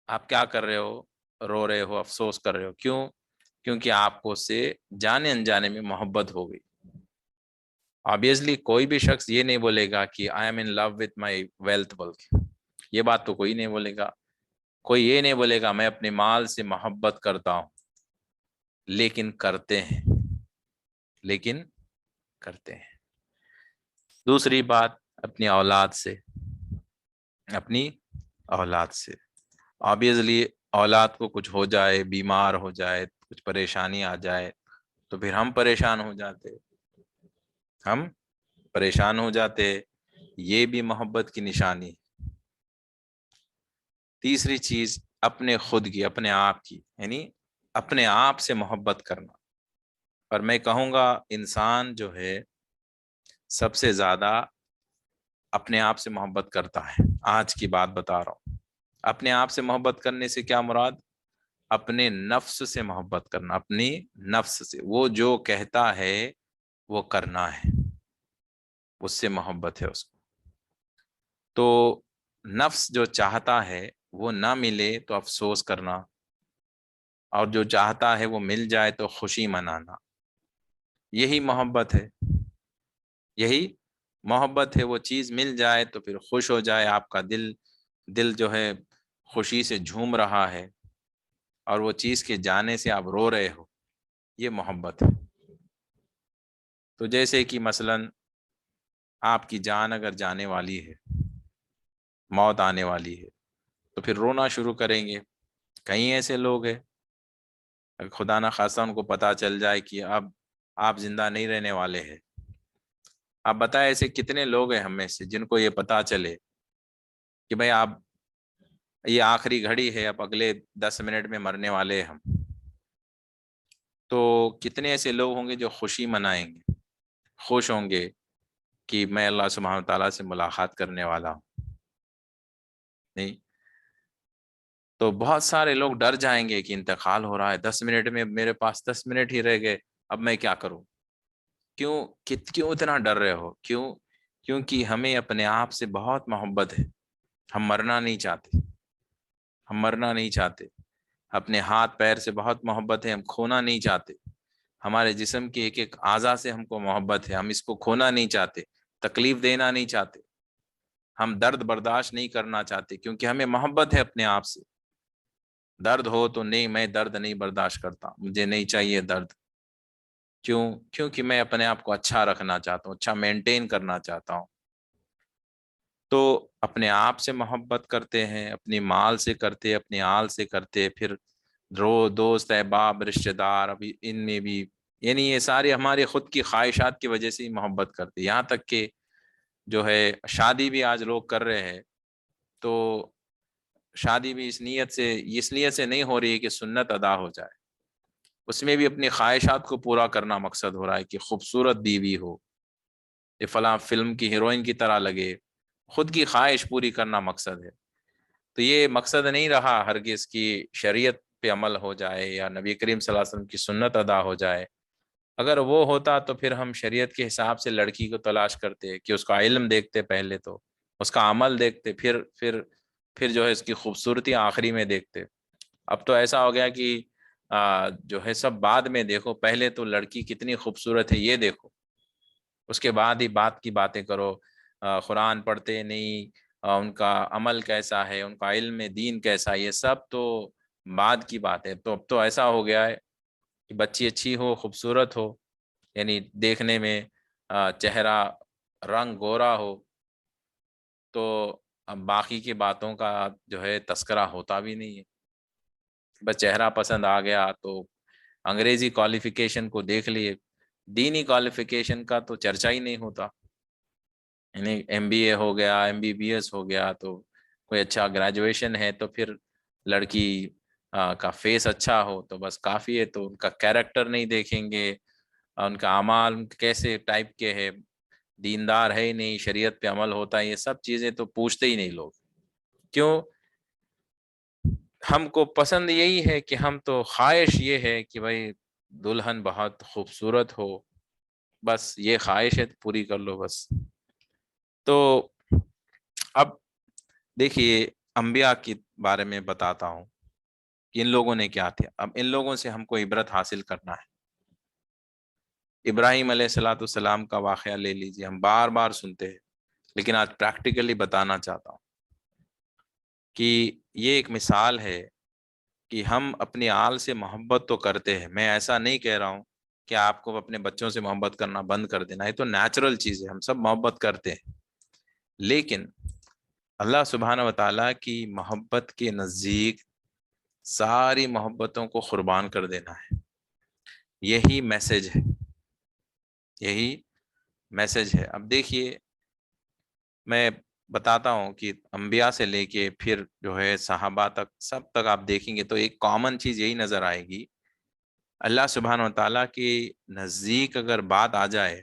آپ کیا کر رہے ہو؟ رو رہے ہو، افسوس کر رہے ہو۔ کیوں؟ کیونکہ آپ کو اس سے جانے انجانے میں محبت ہو گئی۔ آبویسلی کوئی بھی شخص یہ نہیں بولے گا کہ I am in love with my wealth, بلکہ یہ بات تو کوئی نہیں بولے گا۔ کوئی یہ نہیں بولے گا میں اپنے مال سے محبت کرتا ہوں، لیکن کرتے ہیں، لیکن کرتے ہیں۔ دوسری بات، اپنی اولاد سے، اپنی اولاد سے آبویسلی اولاد کو کچھ ہو جائے، بیمار ہو جائے، کچھ پریشانی آ جائے تو پھر ہم پریشان ہو جاتے، ہم پریشان ہو جاتے، یہ بھی محبت کی نشانی ہے۔ تیسری چیز، اپنے خود کی، اپنے آپ کی، یعنی اپنے آپ سے محبت کرنا۔ اور میں کہوں گا انسان جو ہے سب سے زیادہ اپنے آپ سے محبت کرتا ہے۔ آج کی بات بتا رہا ہوں۔ اپنے آپ سے محبت کرنے سے کیا مراد؟ اپنے نفس سے محبت کرنا، اپنی نفس سے، وہ جو کہتا ہے وہ کرنا ہے، اس سے محبت ہے اس کو۔ تو نفس جو چاہتا ہے وہ نہ ملے تو افسوس کرنا، اور جو چاہتا ہے وہ مل جائے تو خوشی منانا، یہی محبت ہے، یہی محبت ہے۔ وہ چیز مل جائے تو پھر خوش ہو جائے، آپ کا دل جو ہے خوشی سے جھوم رہا ہے، اور وہ چیز کے جانے سے آپ رو رہے ہو، یہ محبت ہے۔ تو جیسے کہ مثلاً آپ کی جان اگر جانے والی ہے، موت آنے والی ہے، تو پھر رونا شروع کریں گے۔ کئی ایسے لوگ ہیں اگر خدا نہ خواستہ ان کو پتہ چل جائے کہ اب آپ زندہ نہیں رہنے والے ہیں، آپ بتائیں ایسے کتنے لوگ ہیں ہم میں سے جن کو یہ پتہ چلے کہ بھائی آپ یہ آخری گھڑی ہے، اب اگلے 10 منٹ میں مرنے والے ہیں ہم، تو کتنے ایسے لوگ ہوں گے جو خوشی منائیں گے، خوش ہوں گے کہ میں اللہ سبحانہ تعالیٰ سے ملاقات کرنے والا ہوں؟ نہیں، تو بہت سارے لوگ ڈر جائیں گے کہ انتقال ہو رہا ہے، 10 منٹ میں میرے پاس 10 منٹ ہی رہ گئے، اب میں کیا کروں؟ کیوں کیوں اتنا ڈر رہے ہو؟ کیوں؟ کیونکہ ہمیں اپنے آپ سے بہت محبت ہے، ہم مرنا نہیں چاہتے، ہم مرنا نہیں چاہتے، اپنے ہاتھ پیر سے بہت محبت ہے، ہم کھونا نہیں چاہتے، ہمارے جسم کے ایک ایک اعضاء سے ہم کو محبت ہے، ہم اس کو کھونا نہیں چاہتے، تکلیف دینا نہیں چاہتے، ہم درد برداشت نہیں کرنا چاہتے، کیونکہ ہمیں محبت ہے اپنے آپ سے۔ درد ہو تو نہیں، میں درد نہیں برداشت کرتا، مجھے نہیں چاہیے درد۔ کیوں؟ کیونکہ میں اپنے آپ کو اچھا رکھنا چاہتا ہوں، اچھا مینٹین کرنا چاہتا ہوں۔ تو اپنے آپ سے محبت کرتے ہیں، اپنی مال سے کرتے، اپنی آل سے کرتے، پھر دوست احباب رشتہ دار، ابھی ان میں بھی، یعنی یہ ساری ہماری خود کی خواہشات کی وجہ سے ہی محبت کرتے، یہاں تک کہ جو ہے شادی بھی آج لوگ کر رہے ہیں، تو شادی بھی اس نیت سے نہیں ہو رہی ہے کہ سنت ادا ہو جائے، اس میں بھی اپنی خواہشات کو پورا کرنا مقصد ہو رہا ہے کہ خوبصورت بیوی ہو، یہ فلاں فلم کی ہیروئن کی طرح لگے، خود کی خواہش پوری کرنا مقصد ہے۔ تو یہ مقصد نہیں رہا ہرگز کی شریعت پہ عمل ہو جائے یا نبی کریم صلی اللہ علیہ وسلم کی سنت ادا ہو جائے۔ اگر وہ ہوتا تو پھر ہم شریعت کے حساب سے لڑکی کو تلاش کرتے، کہ اس کا علم دیکھتے، پہلے تو اس کا عمل دیکھتے، پھر جو ہے اس کی خوبصورتی آخری میں دیکھتے۔ اب تو ایسا ہو گیا کہ جو ہے سب بعد میں دیکھو، پہلے تو لڑکی کتنی خوبصورت ہے یہ دیکھو، اس کے بعد ہی بات کی باتیں کرو، قرآن پڑھتے نہیں، ان کا عمل کیسا ہے، ان کا علم دین کیسا ہے، یہ سب تو بعد کی بات ہے۔ تو اب تو ایسا ہو گیا ہے کہ بچی اچھی ہو، خوبصورت ہو، یعنی دیکھنے میں چہرہ رنگ گورا ہو، تو اب باقی کی باتوں کا جو ہے تذکرہ ہوتا بھی نہیں ہے، بس چہرہ پسند آ گیا تو انگریزی کوالیفیکیشن کو دیکھ لیے، دینی کوالیفیکیشن کا تو چرچا ہی نہیں ہوتا، یعنی ایم بی اے ہو گیا، ایم بی بی ایس ہو گیا، تو کوئی اچھا گریجویشن ہے تو پھر لڑکی کا فیس اچھا ہو تو بس کافی ہے، تو ان کا کیریکٹر نہیں دیکھیں گے، ان کا اعمال کیسے ٹائپ کے ہے، دیندار ہے ہی نہیں، شریعت پہ عمل ہوتا ہے، یہ سب چیزیں تو پوچھتے ہی نہیں لوگ۔ کیوں؟ ہم کو پسند یہی ہے کہ ہم تو خواہش یہ ہے کہ بھائی دلہن بہت خوبصورت ہو، بس یہ خواہش ہے تو پوری کر لو بس۔ تو اب دیکھیے انبیاء کے بارے میں بتاتا ہوں کہ ان لوگوں نے کیا تھا، اب ان لوگوں سے ہم کو عبرت حاصل کرنا ہے۔ ابراہیم علیہ الصلوۃ والسلام کا واقعہ لے لیجیے، ہم بار بار سنتے ہیں، لیکن آج پریکٹیکلی بتانا چاہتا ہوں کہ یہ ایک مثال ہے کہ ہم اپنی آل سے محبت تو کرتے ہیں، میں ایسا نہیں کہہ رہا ہوں کہ آپ کو اپنے بچوں سے محبت کرنا بند کر دینا، یہ تو نیچرل چیز ہے، ہم سب محبت کرتے ہیں، لیکن اللہ سبحانہ و تعالیٰ کی محبت کے نزدیک ساری محبتوں کو قربان کر دینا ہے، یہی میسج ہے، یہی میسج ہے۔ اب دیکھیے میں بتاتا ہوں کہ انبیاء سے لے کے پھر جو ہے صحابہ تک، سب تک آپ دیکھیں گے تو ایک کامن چیز یہی نظر آئے گی، اللہ سبحانہ و تعالیٰ کے نزدیک اگر بات آ جائے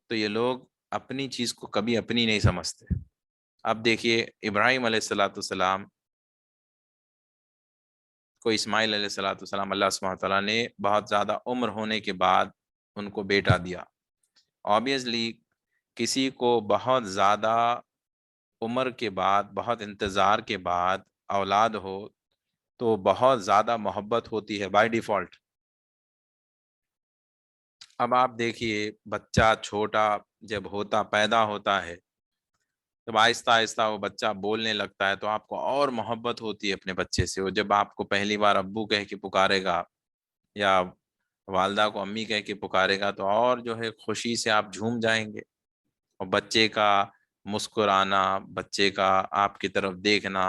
تو یہ لوگ اپنی چیز کو کبھی اپنی نہیں سمجھتے۔ اب دیکھیے ابراہیم علیہ الصلوۃ والسلام کو، اسماعیل علیہ الصلوۃ والسلام، اللہ سبحانہ و تعالیٰ نے بہت زیادہ عمر ہونے کے بعد ان کو بیٹا دیا۔ آبویسلی کسی کو بہت زیادہ عمر کے بعد، بہت انتظار کے بعد اولاد ہو تو بہت زیادہ محبت ہوتی ہے بائی ڈیفالٹ۔ اب آپ دیکھیے بچہ چھوٹا جب ہوتا، پیدا ہوتا ہے، جب آہستہ آہستہ وہ بچہ بولنے لگتا ہے تو آپ کو اور محبت ہوتی ہے اپنے بچے سے، وہ جب آپ کو پہلی بار ابو کہہ کے پکارے گا یا والدہ کو امی کہہ کے پکارے گا تو اور جو ہے خوشی سے آپ جھوم جائیں گے، اور بچے کا مسکرانا، بچے کا آپ کی طرف دیکھنا،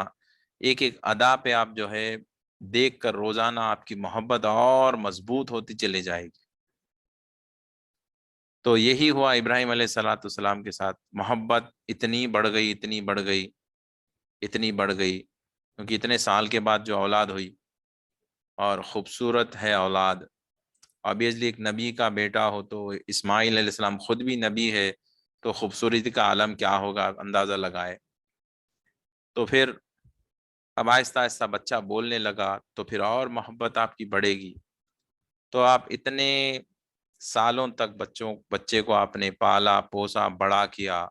ایک ایک ادا پہ آپ جو ہے دیکھ کر روزانہ آپ کی محبت اور مضبوط ہوتی چلی جائے گی۔ تو یہی ہوا ابراہیم علیہ الصلوۃ والسلام کے ساتھ، محبت اتنی بڑھ گئی، اتنی بڑھ گئی، اتنی بڑھ گئی، کیونکہ اتنے سال کے بعد جو اولاد ہوئی، اور خوبصورت ہے اولاد۔ آبویسلی ایک نبی کا بیٹا ہو تو اسماعیل علیہ السلام خود بھی نبی ہے، تو خوبصورتی کا عالم کیا ہوگا اندازہ لگائے۔ تو پھر اب آہستہ آہستہ بچہ بولنے لگا تو پھر اور محبت آپ کی بڑھے گی۔ تو آپ اتنے سالوں تک بچے کو آپ نے پالا پوسا بڑا کیا،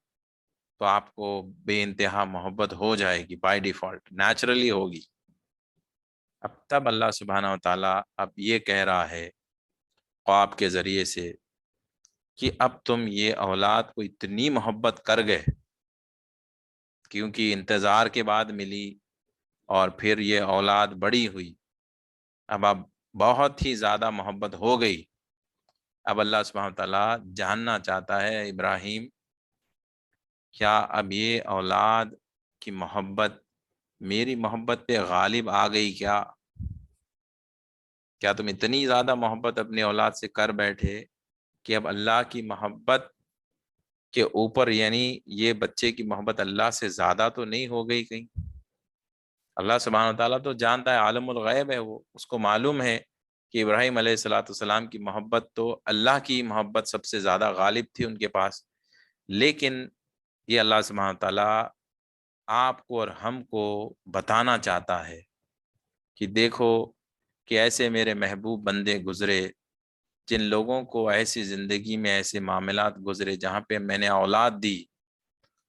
تو آپ کو بے انتہا محبت ہو جائے گی، بائی ڈیفالٹ نیچرلی ہوگی۔ اب تب اللہ سبحانہ و تعالیٰ اب یہ کہہ رہا ہے خواب کے ذریعے سے کہ اب تم یہ اولاد کو اتنی محبت کر گئے، کیونکہ انتظار کے بعد ملی اور پھر یہ اولاد بڑی ہوئی، اب بہت ہی زیادہ محبت ہو گئی۔ اب اللہ سبحانہ تعالیٰ جاننا چاہتا ہے ابراہیم، کیا اب یہ اولاد کی محبت میری محبت پہ غالب آ گئی کیا؟ کیا تم اتنی زیادہ محبت اپنی اولاد سے کر بیٹھے کہ اب اللہ کی محبت کے اوپر، یعنی یہ بچے کی محبت اللہ سے زیادہ تو نہیں ہو گئی کہیں؟ اللہ سبحانہ تعالیٰ تو جانتا ہے، عالم الغیب ہے وہ، اس کو معلوم ہے کہ ابراہیم علیہ الصلوۃ والسلام کی محبت تو اللہ کی محبت سب سے زیادہ غالب تھی ان کے پاس، لیکن یہ اللہ سبحانہ تعالیٰ آپ کو اور ہم کو بتانا چاہتا ہے کہ دیکھو کہ ایسے میرے محبوب بندے گزرے، جن لوگوں کو ایسی زندگی میں ایسے معاملات گزرے جہاں پہ میں نے اولاد دی،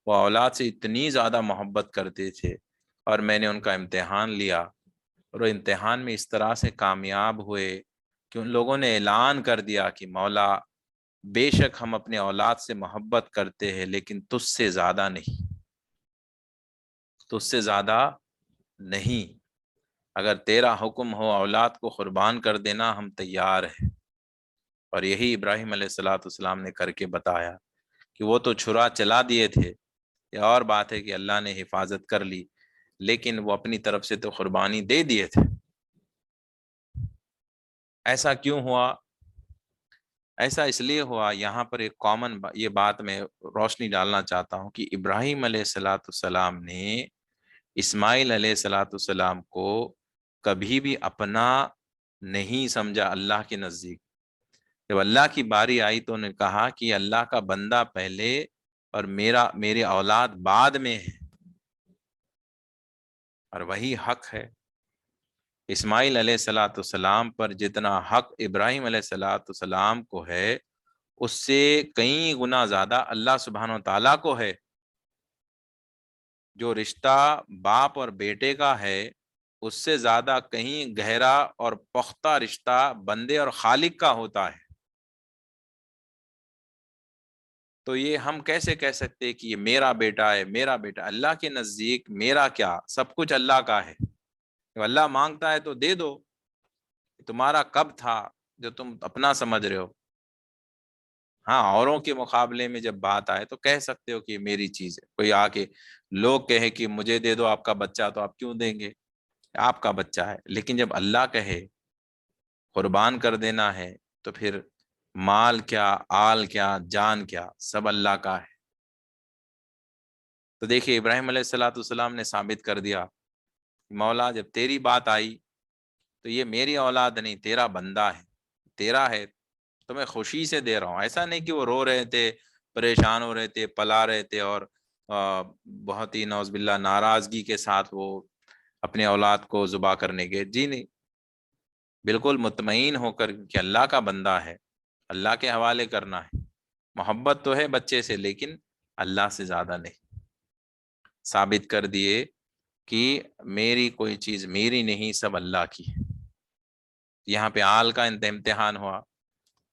وہ اولاد سے اتنی زیادہ محبت کرتے تھے، اور میں نے ان کا امتحان لیا، اور وہ امتحان میں اس طرح سے کامیاب ہوئے کہ ان لوگوں نے اعلان کر دیا کہ مولا بے شک ہم اپنے اولاد سے محبت کرتے ہیں، لیکن تجھ سے زیادہ نہیں، تجھ سے زیادہ نہیں، اگر تیرا حکم ہو اولاد کو قربان کر دینا ہم تیار ہیں۔ اور یہی ابراہیم علیہ الصلوۃ والسلام نے کر کے بتایا کہ وہ تو چھرا چلا دیے تھے، یہ اور بات ہے کہ اللہ نے حفاظت کر لی، لیکن وہ اپنی طرف سے تو قربانی دے دیے تھے۔ ایسا کیوں ہوا؟ ایسا اس لیے ہوا، یہاں پر ایک کامن یہ بات میں روشنی ڈالنا چاہتا ہوں کہ ابراہیم علیہ الصلوۃ والسلام نے اسماعیل علیہ الصلوۃ والسلام کو کبھی بھی اپنا نہیں سمجھا اللہ کے نزدیک۔ جب اللہ کی باری آئی تو انہوں نے کہا کہ اللہ کا بندہ پہلے اور میری اولاد بعد میں ہے، اور وہی حق ہے۔ اسماعیل علیہ الصلوۃ والسلام پر جتنا حق ابراہیم علیہ الصلوۃ والسلام کو ہے، اس سے کئی گنا زیادہ اللہ سبحانہ و تعالیٰ کو ہے۔ جو رشتہ باپ اور بیٹے کا ہے، اس سے زیادہ کہیں گہرا اور پختہ رشتہ بندے اور خالق کا ہوتا ہے۔ تو یہ ہم کیسے کہہ سکتے کہ یہ میرا بیٹا ہے، میرا بیٹا؟ اللہ کے نزدیک میرا کیا، سب کچھ اللہ کا ہے۔ جب اللہ مانگتا ہے تو دے دو، تمہارا کب تھا جو تم اپنا سمجھ رہے ہو؟ ہاں، اوروں کے مقابلے میں جب بات آئے تو کہہ سکتے ہو کہ یہ میری چیز ہے۔ کوئی آ کے لوگ کہے کہ مجھے دے دو آپ کا بچہ، تو آپ کیوں دیں گے؟ آپ کا بچہ ہے۔ لیکن جب اللہ کہے قربان کر دینا ہے، تو پھر مال کیا، آل کیا، جان کیا، سب اللہ کا ہے۔ تو دیکھیے ابراہیم علیہ الصلوۃ والسلام نے ثابت کر دیا، مولا جب تیری بات آئی تو یہ میری اولاد نہیں، تیرا بندہ ہے، تیرا ہے، تو میں خوشی سے دے رہا ہوں۔ ایسا نہیں کہ وہ رو رہے تھے، پریشان ہو رہے تھے، پلا رہے تھے، اور بہت ہی نعوذ باللہ ناراضگی کے ساتھ وہ اپنے اولاد کو ذبح کرنے کے، جی نہیں، بالکل مطمئن ہو کر کہ اللہ کا بندہ ہے، اللہ کے حوالے کرنا ہے۔ محبت تو ہے بچے سے، لیکن اللہ سے زیادہ نہیں۔ ثابت کر دیے کہ میری کوئی چیز میری نہیں، سب اللہ کی ہے۔ یہاں پہ آل کا امتحان ہوا۔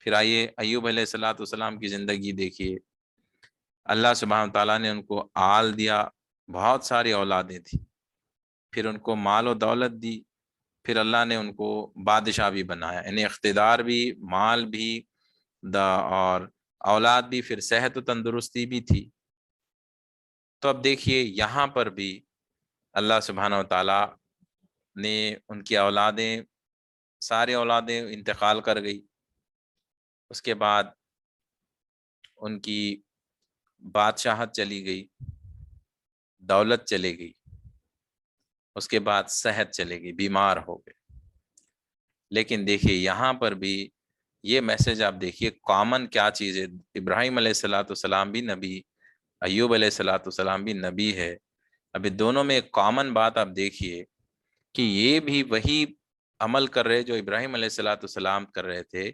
پھر آئیے ایوب علیہ الصلوۃ والسلام کی زندگی دیکھیے، اللہ سبحانہ تعالیٰ نے ان کو آل دیا، بہت ساری اولادیں تھیں، پھر ان کو مال و دولت دی، پھر اللہ نے ان کو بادشاہ بھی بنایا، یعنی اقتدار بھی، مال بھی، اور اولاد بھی، پھر صحت و تندرستی بھی تھی۔ تو اب دیکھیے یہاں پر بھی اللہ سبحانہ و تعالیٰ نے ان کی اولادیں، سارے اولادیں انتقال کر گئی، اس کے بعد ان کی بادشاہت چلی گئی، دولت چلے گئی، اس کے بعد صحت چلے گئی، بیمار ہو گئے۔ لیکن دیکھیے یہاں پر بھی یہ میسج آپ دیکھیے کامن کیا چیز ہے۔ ابراہیم علیہ الصلوۃ والسلام بھی نبی، ایوب علیہ الصلوۃ والسلام بھی نبی ہے۔ ابھی دونوں میں ایک کامن بات آپ دیکھیے کہ یہ بھی وہی عمل کر رہے جو ابراہیم علیہ الصلوۃ والسلام کر رہے تھے،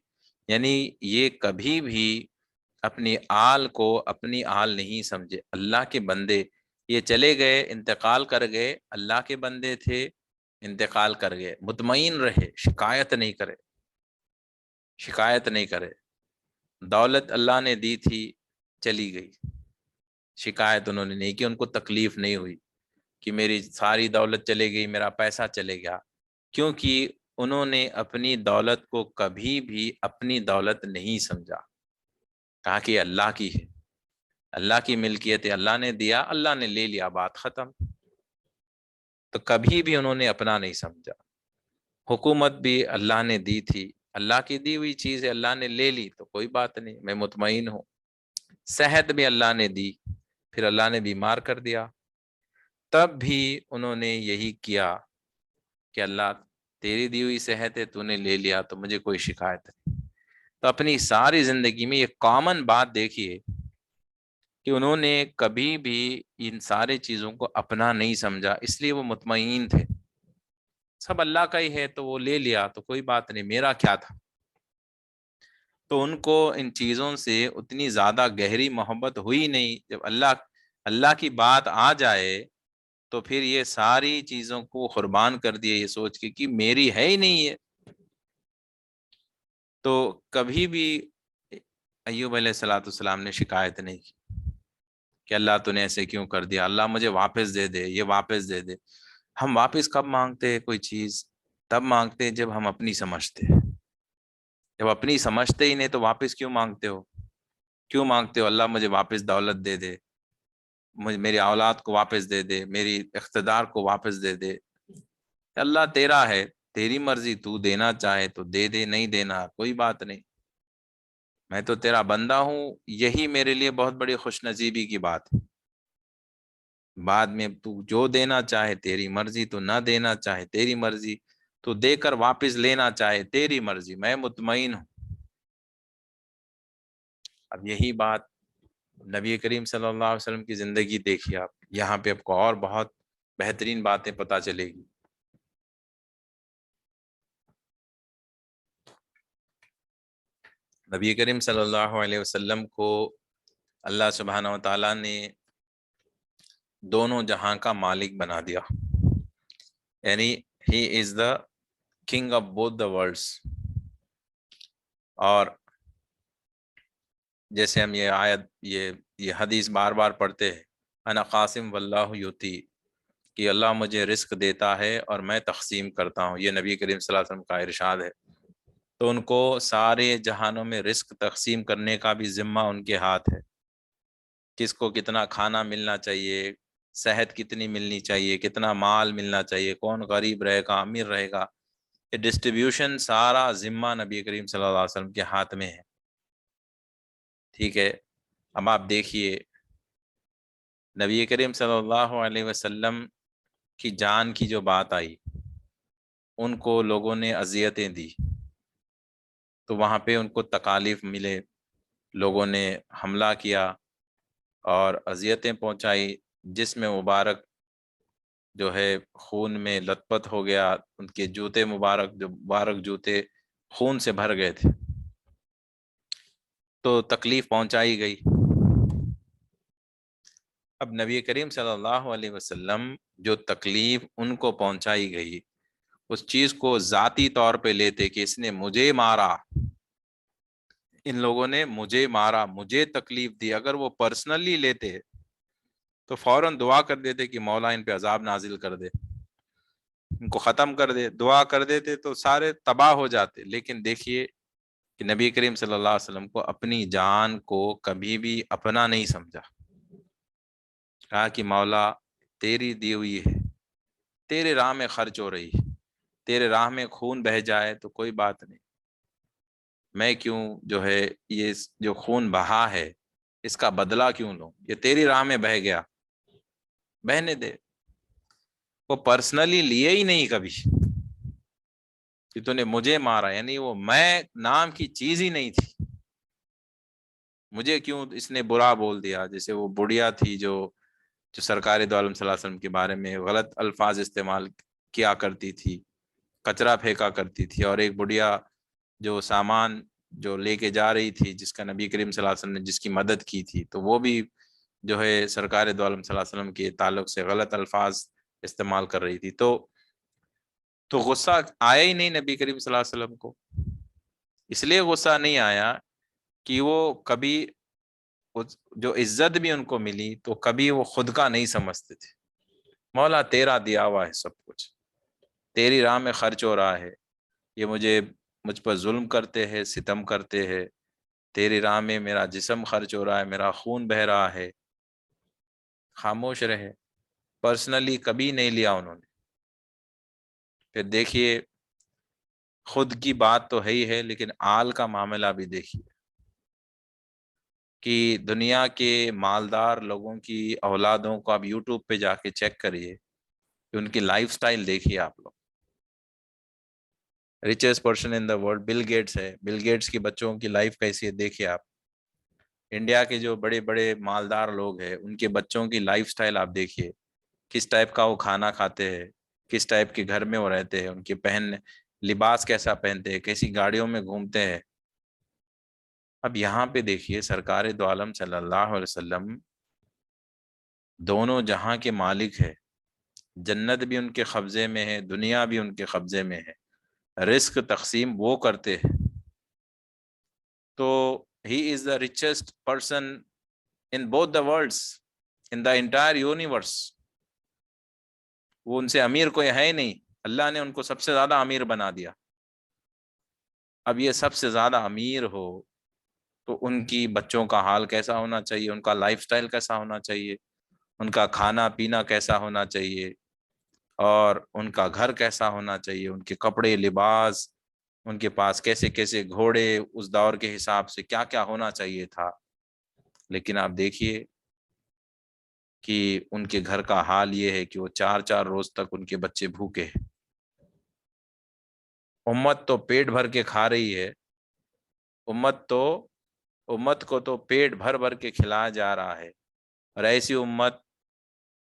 یعنی یہ کبھی بھی اپنی آل کو اپنی آل نہیں سمجھے، اللہ کے بندے۔ یہ چلے گئے، انتقال کر گئے، اللہ کے بندے تھے، انتقال کر گئے، مطمئن رہے، شکایت نہیں کرے، شکایت نہیں کرے۔ دولت اللہ نے دی تھی، چلی گئی، شکایت انہوں نے نہیں کی، ان کو تکلیف نہیں ہوئی کہ میری ساری دولت چلے گئی، میرا پیسہ چلے گیا، کیونکہ انہوں نے اپنی دولت کو کبھی بھی اپنی دولت نہیں سمجھا، کہا کہ اللہ کی ہے، اللہ کی ملکیت ہے، اللہ نے دیا، اللہ نے لے لیا، بات ختم۔ تو کبھی بھی انہوں نے اپنا نہیں سمجھا۔ حکومت بھی اللہ نے دی تھی، اللہ کی دی ہوئی چیز ہے، اللہ نے لے لی تو کوئی بات نہیں، میں مطمئن ہوں۔ صحت بھی اللہ نے دی، پھر اللہ نے بیمار کر دیا، تب بھی انہوں نے یہی کیا کہ اللہ تیری دی ہوئی صحت ہے، تو نے لے لیا تو مجھے کوئی شکایت نہیں۔ تو اپنی ساری زندگی میں یہ کامن بات دیکھیے کہ انہوں نے کبھی بھی ان سارے چیزوں کو اپنا نہیں سمجھا، اس لیے وہ مطمئن تھے، سب اللہ کا ہی ہے تو وہ لے لیا تو کوئی بات نہیں، میرا کیا تھا۔ تو ان کو ان چیزوں سے اتنی زیادہ گہری محبت ہوئی نہیں۔ جب اللہ کی بات آ جائے تو پھر یہ ساری چیزوں کو قربان کر دیے، یہ سوچ کے کہ میری ہے ہی نہیں ہے۔ تو کبھی بھی ایوب علیہ الصلوۃ والسلام نے شکایت نہیں کی کہ اللہ تو نے ایسے کیوں کر دیا، اللہ مجھے واپس دے دے، یہ واپس دے دے۔ ہم واپس کب مانگتے ہیں کوئی چیز؟ تب مانگتے ہیں جب ہم اپنی سمجھتے ہیں۔ جب اپنی سمجھتے ہی نہیں تو واپس کیوں مانگتے ہو؟ کیوں مانگتے ہو اللہ مجھے واپس دولت دے دے، میری اولاد کو واپس دے دے، میری اقتدار کو واپس دے دے؟ اللہ تیرا ہے، تیری مرضی، تو دینا چاہے تو دے دے، نہیں دینا کوئی بات نہیں، میں تو تیرا بندہ ہوں۔ یہی میرے لیے بہت بڑی خوش نصیبی کی بات ہے۔ بعد میں تو جو دینا چاہے تیری مرضی، تو نہ دینا چاہے تیری مرضی، تو دے کر واپس لینا چاہے تیری مرضی، میں مطمئن ہوں۔ اب یہی بات نبی کریم صلی اللہ علیہ وسلم کی زندگی دیکھیے آپ، یہاں پہ آپ کو اور بہت بہترین باتیں پتہ چلے گی۔ نبی کریم صلی اللہ علیہ وسلم کو اللہ سبحانہ و تعالیٰ نے دونوں جہاں کا مالک بنا دیا، یعنی he is the king of both the worlds. اور جیسے ہم یہ آیت، یہ حدیث بار بار پڑھتے ہیں، انا قاسم واللہ یوتی، کہ اللہ مجھے رزق دیتا ہے اور میں تقسیم کرتا ہوں، یہ نبی کریم صلی اللہ علیہ وسلم کا ارشاد ہے۔ تو ان کو سارے جہانوں میں رزق تقسیم کرنے کا بھی ذمہ ان کے ہاتھ ہے، کس کو کتنا کھانا ملنا چاہیے، صحت کتنی ملنی چاہیے، کتنا مال ملنا چاہیے، کون غریب رہے گا، امیر رہے گا، یہ ڈسٹریبیوشن سارا ذمہ نبی کریم صلی اللہ علیہ وسلم کے ہاتھ میں ہے۔ ٹھیک ہے، اب آپ دیکھیے نبی کریم صلی اللہ علیہ وسلم کی جان کی جو بات آئی، ان کو لوگوں نے اذیتیں دی، تو وہاں پہ ان کو تکالیف ملے، لوگوں نے حملہ کیا اور اذیتیں پہنچائی، جسم مبارک جو ہے خون میں لت پت ہو گیا، ان کے جوتے مبارک، جو مبارک جوتے خون سے بھر گئے تھے، تو تکلیف پہنچائی گئی۔ اب نبی کریم صلی اللہ علیہ وسلم جو تکلیف ان کو پہنچائی گئی، اس چیز کو ذاتی طور پہ لیتے کہ اس نے مجھے مارا، ان لوگوں نے مجھے مارا، مجھے تکلیف دی، اگر وہ پرسنلی لیتے تو فوراً دعا کر دیتے کہ مولا ان پہ عذاب نازل کر دے، ان کو ختم کر دے، دعا کر دیتے تو سارے تباہ ہو جاتے۔ لیکن دیکھیے کہ نبی کریم صلی اللہ علیہ وسلم کو اپنی جان کو کبھی بھی اپنا نہیں سمجھا، کہا کہ مولا تیری دی ہوئی ہے، تیرے راہ میں خرچ ہو رہی ہے، تیرے راہ میں خون بہہ جائے تو کوئی بات نہیں، میں کیوں جو ہے یہ جو خون بہا ہے اس کا بدلہ کیوں لوں، یہ تیری راہ میں بہہ گیا، بہنے دے۔ وہ پرسنلی لیے ہی نہیں کبھی کہ تو نے مجھے مارا، یعنی وہ میں نام کی چیز ہی نہیں تھی، مجھے کیوں اس نے برا بول دیا۔ جیسے وہ بڑھیا تھی جو سرکار دو عالم صلی اللہ علیہ وسلم کے بارے میں غلط الفاظ استعمال کیا کرتی تھی، کچرا پھینکا کرتی تھی، اور ایک بڑھیا جو سامان جو لے کے جا رہی تھی، جس کا نبی کریم صلی اللہ علیہ وسلم نے جس کی مدد کی تھی، تو وہ بھی جو ہے سرکار دو عالم صلی اللہ علیہ وسلم کے تعلق سے غلط الفاظ استعمال کر رہی تھی۔ تو غصہ آیا ہی نہیں نبی کریم صلی اللہ علیہ وسلم کو، اس لیے غصہ نہیں آیا کہ وہ کبھی جو عزت بھی ان کو ملی تو کبھی وہ خود کا نہیں سمجھتے تھے۔ مولا تیرا دیا ہوا ہے سب کچھ، تیری راہ میں خرچ ہو رہا ہے، یہ مجھ پر ظلم کرتے ہیں، ستم کرتے ہیں، تیری راہ میں میرا جسم خرچ ہو رہا ہے، میرا خون بہہ رہا ہے، خاموش رہے، پرسنلی کبھی نہیں لیا انہوں نے۔ پھر دیکھیے خود کی بات تو ہے ہی ہے، لیکن آل کا معاملہ بھی دیکھیے کہ دنیا کے مالدار لوگوں کی اولادوں کو آپ یوٹیوب پہ جا کے چیک کریے کہ ان کی لائف سٹائل دیکھیے آپ لوگ۔ Richest person in the world Bill Gates ہے، بل گیٹس کی بچوں کی لائف کیسی ہے دیکھیے آپ۔ انڈیا کے جو بڑے بڑے مالدار لوگ ہیں ان کے بچوں کی لائف سٹائل آپ دیکھیے، کس ٹائپ کا وہ کھانا کھاتے ہیں، کس ٹائپ کے گھر میں وہ رہتے ہیں، ان کے لباس کیسا پہنتے ہیں، کیسی گاڑیوں میں گھومتے ہیں۔ اب یہاں پہ دیکھیے سرکار دو عالم صلی اللہ علیہ وسلم دونوں جہاں کے مالک ہے، جنت بھی ان کے قبضے میں ہے، دنیا بھی ان کے قبضے میں ہے، رزق تقسیم وہ کرتے ہیں، تو he is the richest person in both the worlds, in the entire universe. وہ ان سے امیر کوئی ہے ہی نہیں، اللہ نے ان کو سب سے زیادہ امیر بنا دیا۔ اب یہ سب سے زیادہ امیر ہو تو ان کی بچوں کا حال کیسا ہونا چاہیے، ان کا لائف سٹائل کیسا ہونا چاہیے، ان کا کھانا پینا کیسا ہونا چاہیے، اور ان کا گھر کیسا ہونا چاہیے، ان کے کپڑے لباس، ان کے پاس کیسے کیسے گھوڑے، اس دور کے حساب سے کیا کیا ہونا چاہیے تھا۔ لیکن آپ دیکھیے کہ ان کے گھر کا حال یہ ہے کہ وہ 4 4 روز تک ان کے بچے بھوکے ہیں۔ امت تو پیٹ بھر کے کھا رہی ہے، امت کو تو پیٹ بھر بھر کے کھلایا جا رہا ہے، اور ایسی امت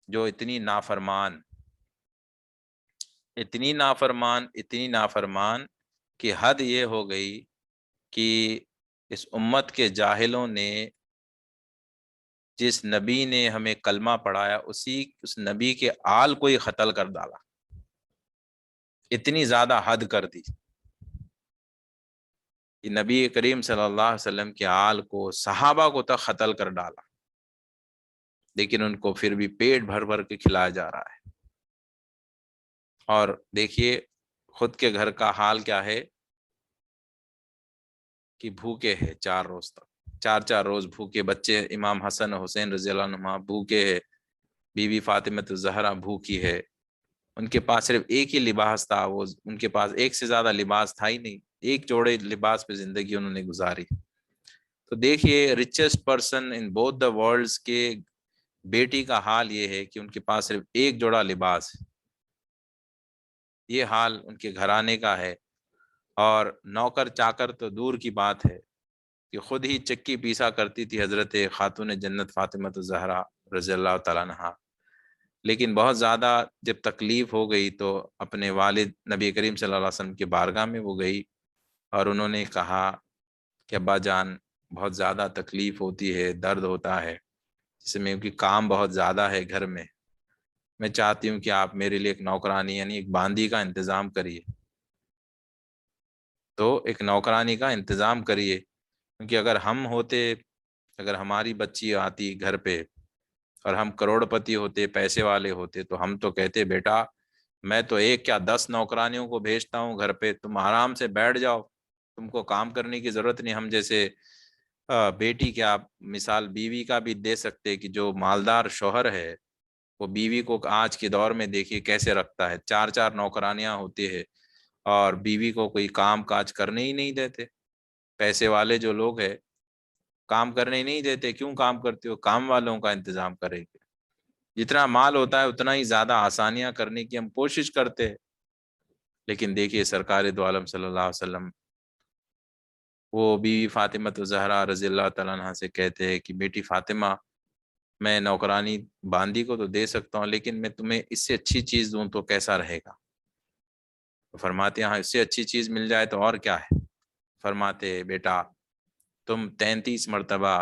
جو اتنی نافرمان، اتنی نافرمان کہ حد یہ ہو گئی کہ اس امت کے جاہلوں نے جس نبی نے ہمیں کلمہ پڑھایا اس نبی کے آل کو ہی قتل کر ڈالا، اتنی زیادہ حد کر دی کہ نبی کریم صلی اللہ علیہ وسلم کے آل کو، صحابہ کو تک قتل کر ڈالا، لیکن ان کو پھر بھی پیٹ بھر بھر کے کھلایا جا رہا ہے۔ اور دیکھیے خود کے گھر کا حال کیا ہے کہ بھوکے ہیں 4 روز تک، 4 4 روز بھوکے، بچے امام حسن حسین رضی اللہ عنہما بھوکے ہے، بی بی فاطمہ الزہرا بھوکی ہے، ان کے پاس صرف ایک ہی لباس تھا، وہ ان کے پاس ایک سے زیادہ لباس تھا ہی نہیں، ایک جوڑے لباس پہ زندگی انہوں نے گزاری۔ تو دیکھیے richest person in both the world's کے بیٹی کا حال یہ ہے کہ ان کے پاس صرف ایک جوڑا لباس ہے، یہ حال ان کے گھرانے کا ہے۔ اور نوکر چاکر تو دور کی بات ہے کہ خود ہی چکی پیسا کرتی تھی حضرت خاتون جنت فاطمہ الزہرا رضی اللہ تعالیٰ عنہا۔ لیکن بہت زیادہ جب تکلیف ہو گئی تو اپنے والد نبی کریم صلی اللہ علیہ وسلم کی بارگاہ میں وہ گئی، اور انہوں نے کہا کہ ابا جان بہت زیادہ تکلیف ہوتی ہے، درد ہوتا ہے، جس میں کہ کام بہت زیادہ ہے گھر میں چاہتی ہوں کہ آپ میرے لیے ایک نوکرانی یعنی ایک باندی کا انتظام کریے۔ تو ایک نوکرانی کا انتظام کریے، کیونکہ اگر ہماری بچی آتی گھر پہ اور ہم کروڑ پتی ہوتے، پیسے والے ہوتے، تو ہم تو کہتے بیٹا میں تو ایک کیا 10 نوکرانیوں کو بھیجتا ہوں گھر پہ، تم آرام سے بیٹھ جاؤ، تم کو کام کرنے کی ضرورت نہیں۔ ہم جیسے بیٹی کے آپ مثال بیوی کا بھی دے سکتے کہ جو مالدار شوہر ہے وہ بیوی کو آج کے دور میں دیکھیے کیسے رکھتا ہے، 4 نوکرانیاں ہوتی ہے اور بیوی کو کوئی کام کاج کرنے ہی نہیں دیتے۔ پیسے والے جو لوگ ہیں کام کرنے نہیں دیتے، کیوں کام کرتے ہو؟ کام والوں کا انتظام کرے گے۔ جتنا مال ہوتا ہے اتنا ہی زیادہ آسانیاں کرنے کی ہم کوشش کرتے ہیں، لیکن دیکھیے سرکار دو عالم صلی اللہ علیہ وسلم وہ بیوی فاطمہ الزہرا رضی اللہ تعالیٰ عنہ سے کہتے ہیں کہ بیٹی فاطمہ، میں نوکرانی باندی کو تو دے سکتا ہوں، لیکن میں تمہیں اس سے اچھی چیز دوں تو کیسا رہے گا؟ فرماتے ہیں ہاں اس سے اچھی چیز مل جائے تو اور کیا ہے۔ فرماتے بیٹا تم 33 مرتبہ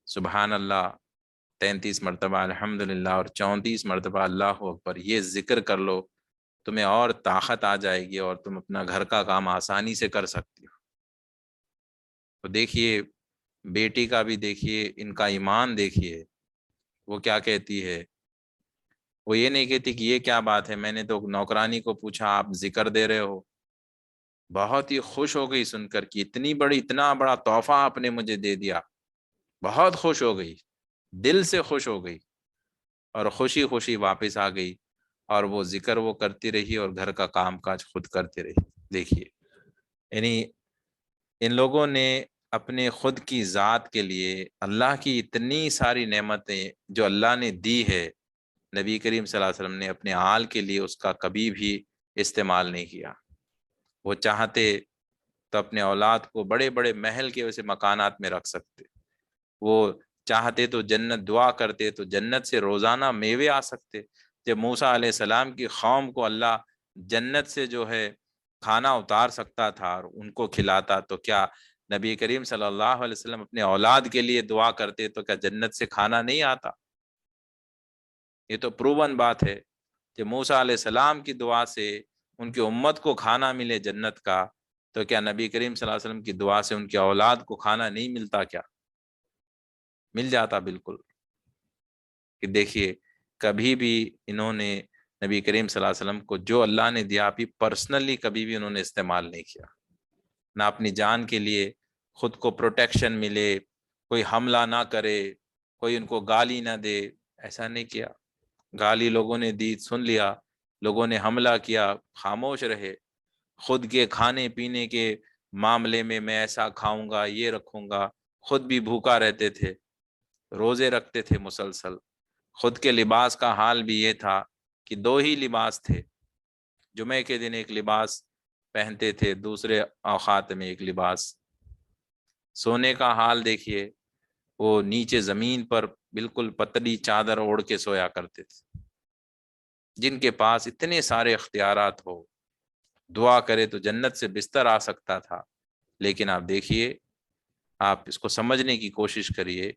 سبحان اللہ، 33 مرتبہ الحمدللہ اور 34 مرتبہ اللہ اکبر یہ ذکر کر لو، تمہیں اور طاقت آ جائے گی اور تم اپنا گھر کا کام آسانی سے کر سکتی ہو۔ تو دیکھیے بیٹی کا بھی دیکھیے، ان کا ایمان دیکھیے، وہ کیا کہتی ہے، وہ یہ نہیں کہتی کہ یہ کیا بات ہے، میں نے تو نوکرانی کو پوچھا آپ ذکر دے رہے ہو۔ بہت ہی خوش ہو گئی سن کر کہ اتنا بڑا تحفہ آپ نے مجھے دے دیا، بہت خوش ہو گئی، دل سے خوش ہو گئی اور خوشی خوشی واپس آ گئی، اور وہ ذکر وہ کرتی رہی اور گھر کا کام کاج خود کرتی رہی۔ دیکھیے یعنی ان لوگوں نے اپنے خود کی ذات کے لیے اللہ کی اتنی ساری نعمتیں جو اللہ نے دی ہے، نبی کریم صلی اللہ علیہ وسلم نے اپنے آل کے لیے اس کا کبھی بھی استعمال نہیں کیا۔ وہ چاہتے تو اپنے اولاد کو بڑے بڑے محل کے ویسے مکانات میں رکھ سکتے، وہ چاہتے تو جنت، دعا کرتے تو جنت سے روزانہ میوے آ سکتے۔ جب موسیٰ علیہ السلام کی قوم کو اللہ جنت سے جو ہے کھانا اتار سکتا تھا اور ان کو کھلاتا، تو کیا نبی کریم صلی اللہ علیہ وسلم اپنے اولاد کے لیے دعا کرتے تو کیا جنت سے کھانا نہیں آتا؟ یہ تو پروون بات ہے کہ موسیٰ علیہ السلام کی دعا سے ان کی امت کو کھانا ملے جنت کا، تو کیا نبی کریم صلی اللہ علیہ وسلم کی دعا سے ان کی اولاد کو کھانا نہیں ملتا؟ کیا مل جاتا؟ بالکل۔ کہ دیکھیے کبھی بھی انہوں نے نبی کریم صلی اللہ علیہ وسلم کو جو اللہ نے دیا بھی پرسنلی کبھی بھی انہوں نے استعمال نہیں کیا، نہ اپنی جان کے لیے خود کو پروٹیکشن ملے، کوئی حملہ نہ کرے، کوئی ان کو گالی نہ دے، ایسا نہیں کیا۔ گالی لوگوں نے دی، سن لیا، لوگوں نے حملہ کیا، خاموش رہے۔ خود کے کھانے پینے کے معاملے میں ایسا کھاؤں گا، یہ رکھوں گا، خود بھی بھوکا رہتے تھے، روزے رکھتے تھے مسلسل۔ خود کے لباس کا حال بھی یہ تھا کہ 2 ہی لباس تھے، جمعے کے دن ایک لباس پہنتے تھے، دوسرے اوقات میں ایک لباس۔ سونے کا حال دیکھیے، وہ نیچے زمین پر بالکل پتلی چادر اوڑھ کے سویا کرتے تھے۔ جن کے پاس اتنے سارے اختیارات ہو، دعا کرے تو جنت سے بستر آ سکتا تھا، لیکن آپ دیکھیے، آپ اس کو سمجھنے کی کوشش کریے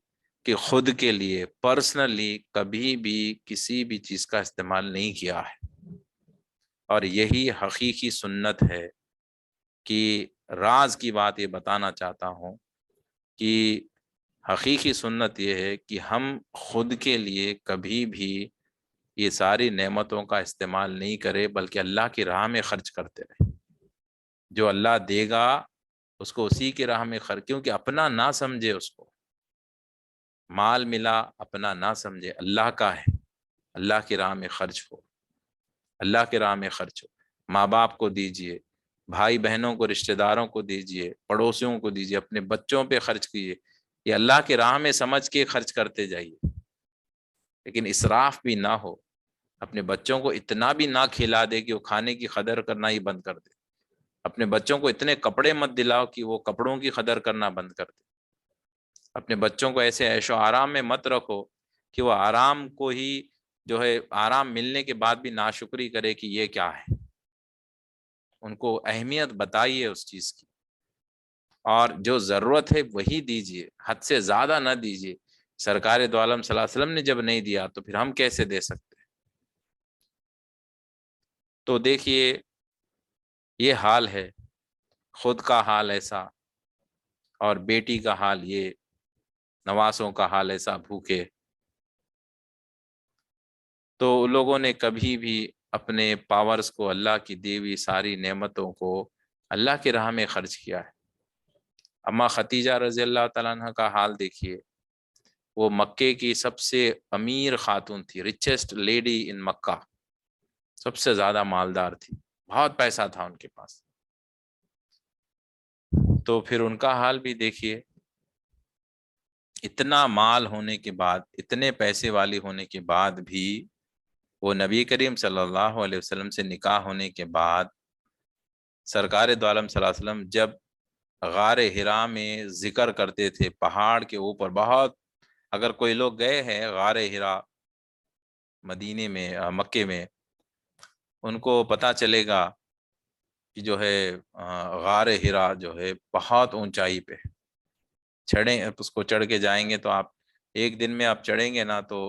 کہ خود کے لیے پرسنلی کبھی بھی کسی بھی چیز کا استعمال نہیں کیا ہے۔ اور یہی حقیقی سنت ہے کہ راز کی بات یہ بتانا چاہتا ہوں کہ حقیقی سنت یہ ہے کہ ہم خود کے لیے کبھی بھی یہ ساری نعمتوں کا استعمال نہیں کرے، بلکہ اللہ کی راہ میں خرچ کرتے رہے۔ جو اللہ دے گا اس کو اسی کی راہ میں خرچ، کیونکہ اپنا نہ سمجھے، اس کو مال ملا اپنا نہ سمجھے، اللہ کا ہے، اللہ کی راہ میں خرچ ہو، اللہ کی راہ میں خرچ ہو۔ ماں باپ کو دیجئے، بھائی بہنوں کو، رشتہ داروں کو دیجئے، پڑوسیوں کو دیجئے، اپنے بچوں پہ خرچ کیجئے، یہ اللہ کی راہ میں سمجھ کے خرچ کرتے جائیے، لیکن اسراف بھی نہ ہو۔ اپنے بچوں کو اتنا بھی نہ کھلا دے کہ وہ کھانے کی قدر کرنا ہی بند کر دے۔ اپنے بچوں کو اتنے کپڑے مت دلاؤ کہ وہ کپڑوں کی قدر کرنا بند کر دے۔ اپنے بچوں کو ایسے عیش و آرام میں مت رکھو کہ وہ آرام کو ہی جو ہے آرام ملنے کے بعد بھی ناشکری کرے کہ یہ کیا ہے۔ ان کو اہمیت بتائیے اس چیز کی، اور جو ضرورت ہے وہی دیجیے، حد سے زیادہ نہ دیجیے۔ سرکار دو عالم صلی اللہ علیہ وسلم نے جب نہیں دیا تو پھر ہم کیسے دے سکتے ہیں؟ تو دیکھیے یہ حال ہے، خود کا حال ایسا، اور بیٹی کا حال یہ، نواسوں کا حال ایسا بھوکے۔ تو لوگوں نے کبھی بھی اپنے پاورز کو، اللہ کی دی ہوئی ساری نعمتوں کو اللہ کی راہ میں خرچ کیا ہے۔ اما ختیجہ رضی اللہ تعالیٰ عنہ کا حال دیکھیے، وہ مکے کی سب سے امیر خاتون تھی، ریچسٹ لیڈی ان مکہ، سب سے زیادہ مالدار تھی، بہت پیسہ تھا ان کے پاس۔ تو پھر ان کا حال بھی دیکھیے، اتنا مال ہونے کے بعد، اتنے پیسے والی ہونے کے بعد بھی وہ نبی کریم صلی اللہ علیہ وسلم سے نکاح ہونے کے بعد سرکار دو عالم صلی اللہ علیہ وسلم جب غار ہرا میں ذکر کرتے تھے، پہاڑ کے اوپر بہت، اگر کوئی لوگ گئے ہیں غار ہرا مدینے میں، مکے میں، ان کو پتہ چلے گا کہ جو ہے غار ہرا جو ہے بہت اونچائی پہ، چڑھیں اس کو چڑھ کے جائیں گے تو آپ ایک دن میں آپ چڑھیں گے نا تو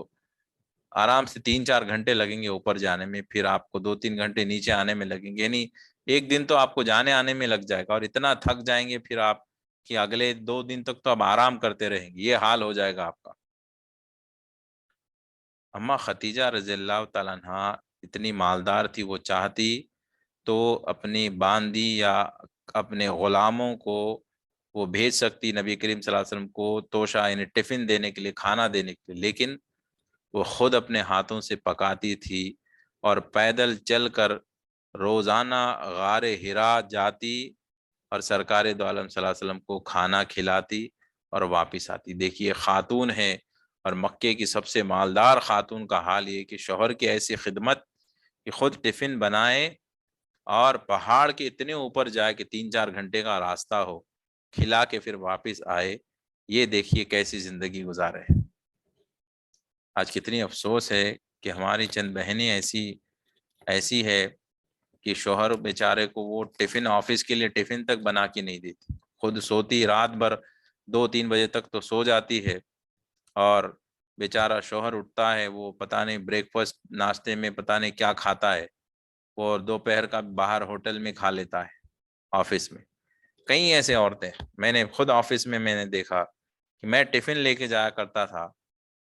آرام سے 3-4 گھنٹے لگیں گے اوپر جانے میں، پھر آپ کو 2-3 گھنٹے نیچے آنے میں لگیں گے، یعنی ایک دن تو آپ کو جانے آنے میں لگ جائے گا، اور اتنا تھک جائیں گے پھر آپ کہ اگلے 2 دن تک تو آپ آرام کرتے رہیں گے، یہ حال ہو جائے گا آپ کا۔ اما ختیجہ رضی اللہ تعالیٰ عنہ اتنی مالدار تھی، وہ چاہتی تو اپنی باندی یا اپنے غلاموں کو وہ بھیج سکتی نبی کریم صلی اللہ علیہ وسلم کو توشہ، یعنی ٹفن دینے کے لیے، کھانا دینے کے لیے، لیکن وہ خود اپنے ہاتھوں سے پکاتی تھی اور پیدل چل کر روزانہ غار ہرا جاتی اور سرکار دو عالم صلی اللہ علیہ وسلم کو کھانا کھلاتی اور واپس آتی۔ دیکھیے خاتون ہے، اور مکے کی سب سے مالدار خاتون کا حال یہ کہ شوہر کی ایسی خدمت کہ خود ٹفن بنائے اور پہاڑ کے اتنے اوپر جائے کہ 3-4 گھنٹے کا راستہ ہو، کھلا کے پھر واپس آئے۔ یہ دیکھیے کیسی زندگی گزارے۔ آج کتنی افسوس ہے کہ ہماری چند بہنیں ایسی ہے کہ شوہر بیچارے کو وہ ٹفن، آفس کے لیے ٹفن تک بنا کے نہیں دیتی، خود سوتی رات بھر 2-3 بجے تک تو سو جاتی ہے، اور بیچارہ شوہر اٹھتا ہے وہ پتہ نہیں بریک فاسٹ ناشتے میں پتہ نہیں کیا کھاتا ہے، اور دوپہر کا باہر ہوٹل میں کھا لیتا ہے آفس میں۔ کئی ایسے عورتیں، میں نے خود آفس میں نے دیکھا کہ میں ٹفن لے کے جایا کرتا تھا،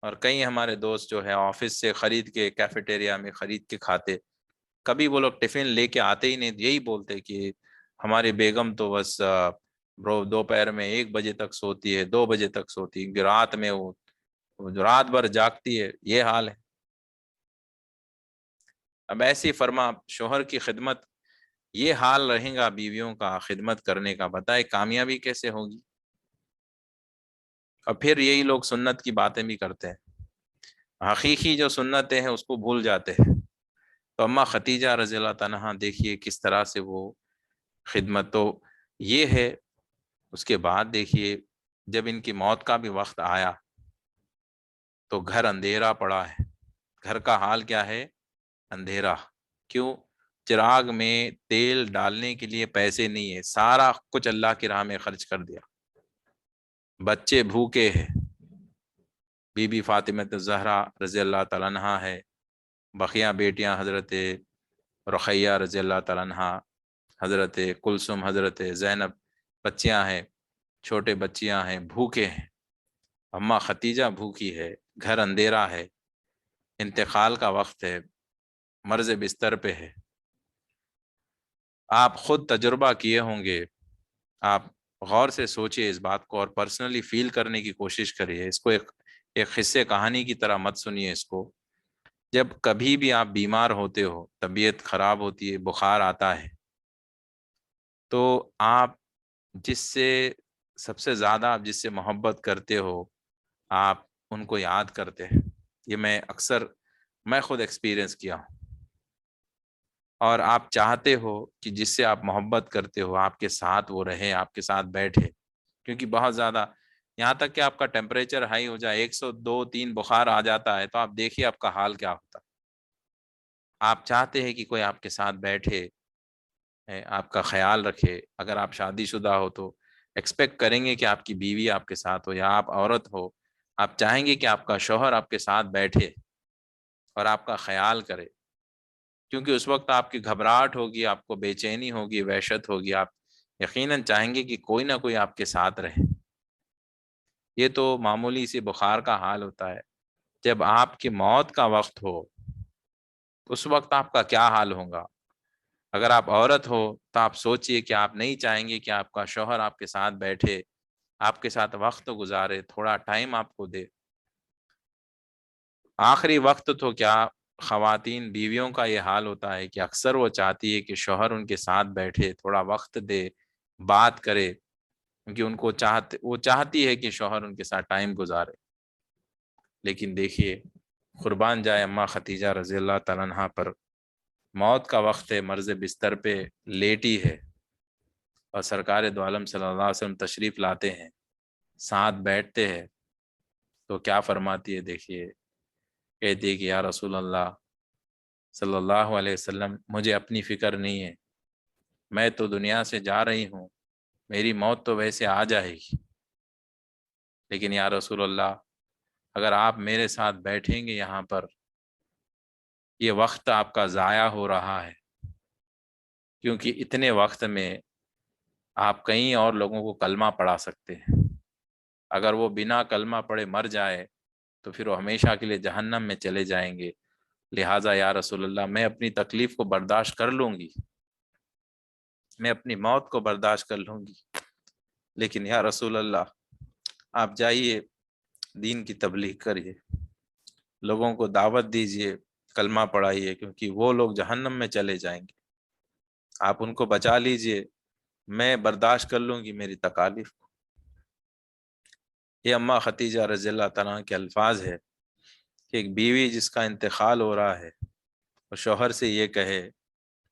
اور کئی ہمارے دوست جو ہے آفس سے خرید کے، کیفیٹیریا میں خرید کے کھاتے، کبھی وہ لوگ ٹفن لے کے آتے ہی نہیں، یہی بولتے کہ ہماری بیگم تو بس دوپہر میں 1 بجے تک سوتی ہے، 2 بجے تک سوتی ہے، رات میں وہ جو رات بھر جاگتی ہے، یہ حال ہے۔ اب ایسی فرما شوہر کی خدمت، یہ حال رہے گا بیویوں کا خدمت کرنے کا، بتائے کامیابی کیسے ہوگی؟ اور پھر یہی لوگ سنت کی باتیں بھی کرتے ہیں، حقیقی جو سنتیں ہیں اس کو بھول جاتے ہیں۔ تو اما ختیجہ رضی اللہ تعالیٰ دیکھیے کس طرح سے وہ خدمت، تو یہ ہے۔ اس کے بعد دیکھیے جب ان کی موت کا بھی وقت آیا تو گھر اندھیرا پڑا ہے، گھر کا حال کیا ہے؟ اندھیرا۔ کیوں؟ چراغ میں تیل ڈالنے کے لیے پیسے نہیں ہے، سارا کچھ اللہ کی راہ میں خرچ کر دیا، بچے بھوکے ہیں، بی بی فاطمہ الزہرا رضی اللہ تعالیٰ عنہا ہے، بقیہ بیٹیاں حضرت رقیہ رضی اللہ تعالیٰ عنہا، حضرت کلثوم، حضرت زینب، بچیاں ہیں، چھوٹے بچیاں ہیں، بھوکے ہیں، اما ختیجہ بھوکی ہے، گھر اندھیرا ہے، انتقال کا وقت ہے، مرض بستر پہ ہے۔ آپ خود تجربہ کیے ہوں گے، آپ غور سے سوچئے اس بات کو اور پرسنلی فیل کرنے کی کوشش کریے، اس کو ایک قصے کہانی کی طرح مت سنیے اس کو۔ جب کبھی بھی آپ بیمار ہوتے ہو، طبیعت خراب ہوتی ہے، بخار آتا ہے، تو آپ جس سے سب سے زیادہ، آپ جس سے محبت کرتے ہو، آپ ان کو یاد کرتے ہیں۔ یہ میں خود ایکسپیرینس کیا ہوں۔ اور آپ چاہتے ہو کہ جس سے آپ محبت کرتے ہو آپ کے ساتھ وہ رہے، آپ کے ساتھ بیٹھے، کیونکہ بہت زیادہ، یہاں تک کہ آپ کا ٹیمپریچر ہائی ہو جائے، 102-3 بخار آ جاتا ہے، تو آپ دیکھیے آپ کا حال کیا ہوتا ہے۔ آپ چاہتے ہیں کہ کوئی آپ کے ساتھ بیٹھے، آپ کا خیال رکھے۔ اگر آپ شادی شدہ ہو تو ایکسپیکٹ کریں گے کہ آپ کی بیوی آپ کے ساتھ ہو، یا آپ عورت ہو، آپ چاہیں گے کہ آپ کا شوہر آپ کے ساتھ بیٹھے اور آپ کا خیال کرے، کیونکہ اس وقت آپ کی گھبراہٹ ہوگی، آپ کو بے چینی ہوگی، وحشت ہوگی، آپ یقیناً چاہیں گے کہ کوئی نہ کوئی آپ کے ساتھ رہے۔ یہ تو معمولی سی بخار کا حال ہوتا ہے، جب آپ کی موت کا وقت ہو اس وقت آپ کا کیا حال ہوگا؟ اگر آپ عورت ہو تو آپ سوچئے کہ آپ نہیں چاہیں گے کہ آپ کا شوہر آپ کے ساتھ بیٹھے، آپ کے ساتھ وقت گزارے، تھوڑا ٹائم آپ کو دے۔ آخری وقت تو کیا خواتین بیویوں کا یہ حال ہوتا ہے کہ اکثر وہ چاہتی ہے کہ شوہر ان کے ساتھ بیٹھے، تھوڑا وقت دے، بات کرے، کیونکہ وہ چاہتی ہے کہ شوہر ان کے ساتھ ٹائم گزارے۔ لیکن دیکھیے، قربان جائے اماں ختیجہ رضی اللہ تعالیٰ عنہا پر، موت کا وقت ہے، مرض بستر پہ لیٹی ہے، اور سرکار دو عالم صلی اللہ علیہ وسلم تشریف لاتے ہیں، ساتھ بیٹھتے ہیں، تو کیا فرماتی ہے؟ دیکھیے، کہتی ہے کہ یا رسول اللہ صلی اللہ علیہ وسلم، مجھے اپنی فکر نہیں ہے، میں تو دنیا سے جا رہی ہوں، میری موت تو ویسے آ جائے گی، لیکن یا رسول اللہ اگر آپ میرے ساتھ بیٹھیں گے یہاں پر، یہ وقت آپ کا ضائع ہو رہا ہے، کیونکہ اتنے وقت میں آپ کئی اور لوگوں کو کلمہ پڑھا سکتے ہیں، اگر وہ بنا کلمہ پڑھے مر جائے تو پھر وہ ہمیشہ کے لیے جہنم میں چلے جائیں گے، لہٰذا یا رسول اللہ میں اپنی تکلیف کو برداشت کر لوں گی، میں اپنی موت کو برداشت کر لوں گی، لیکن یا رسول اللہ آپ جائیے، دین کی تبلیغ کریے، لوگوں کو دعوت دیجیے، کلمہ پڑھائیے، کیونکہ وہ لوگ جہنم میں چلے جائیں گے، آپ ان کو بچا لیجیے، میں برداشت کر لوں گی میری تکالیف کو۔ یہ اماں ختیجہ رضی اللہ تعالیٰ کے الفاظ ہے کہ ایک بیوی جس کا انتقال ہو رہا ہے اور شوہر سے یہ کہے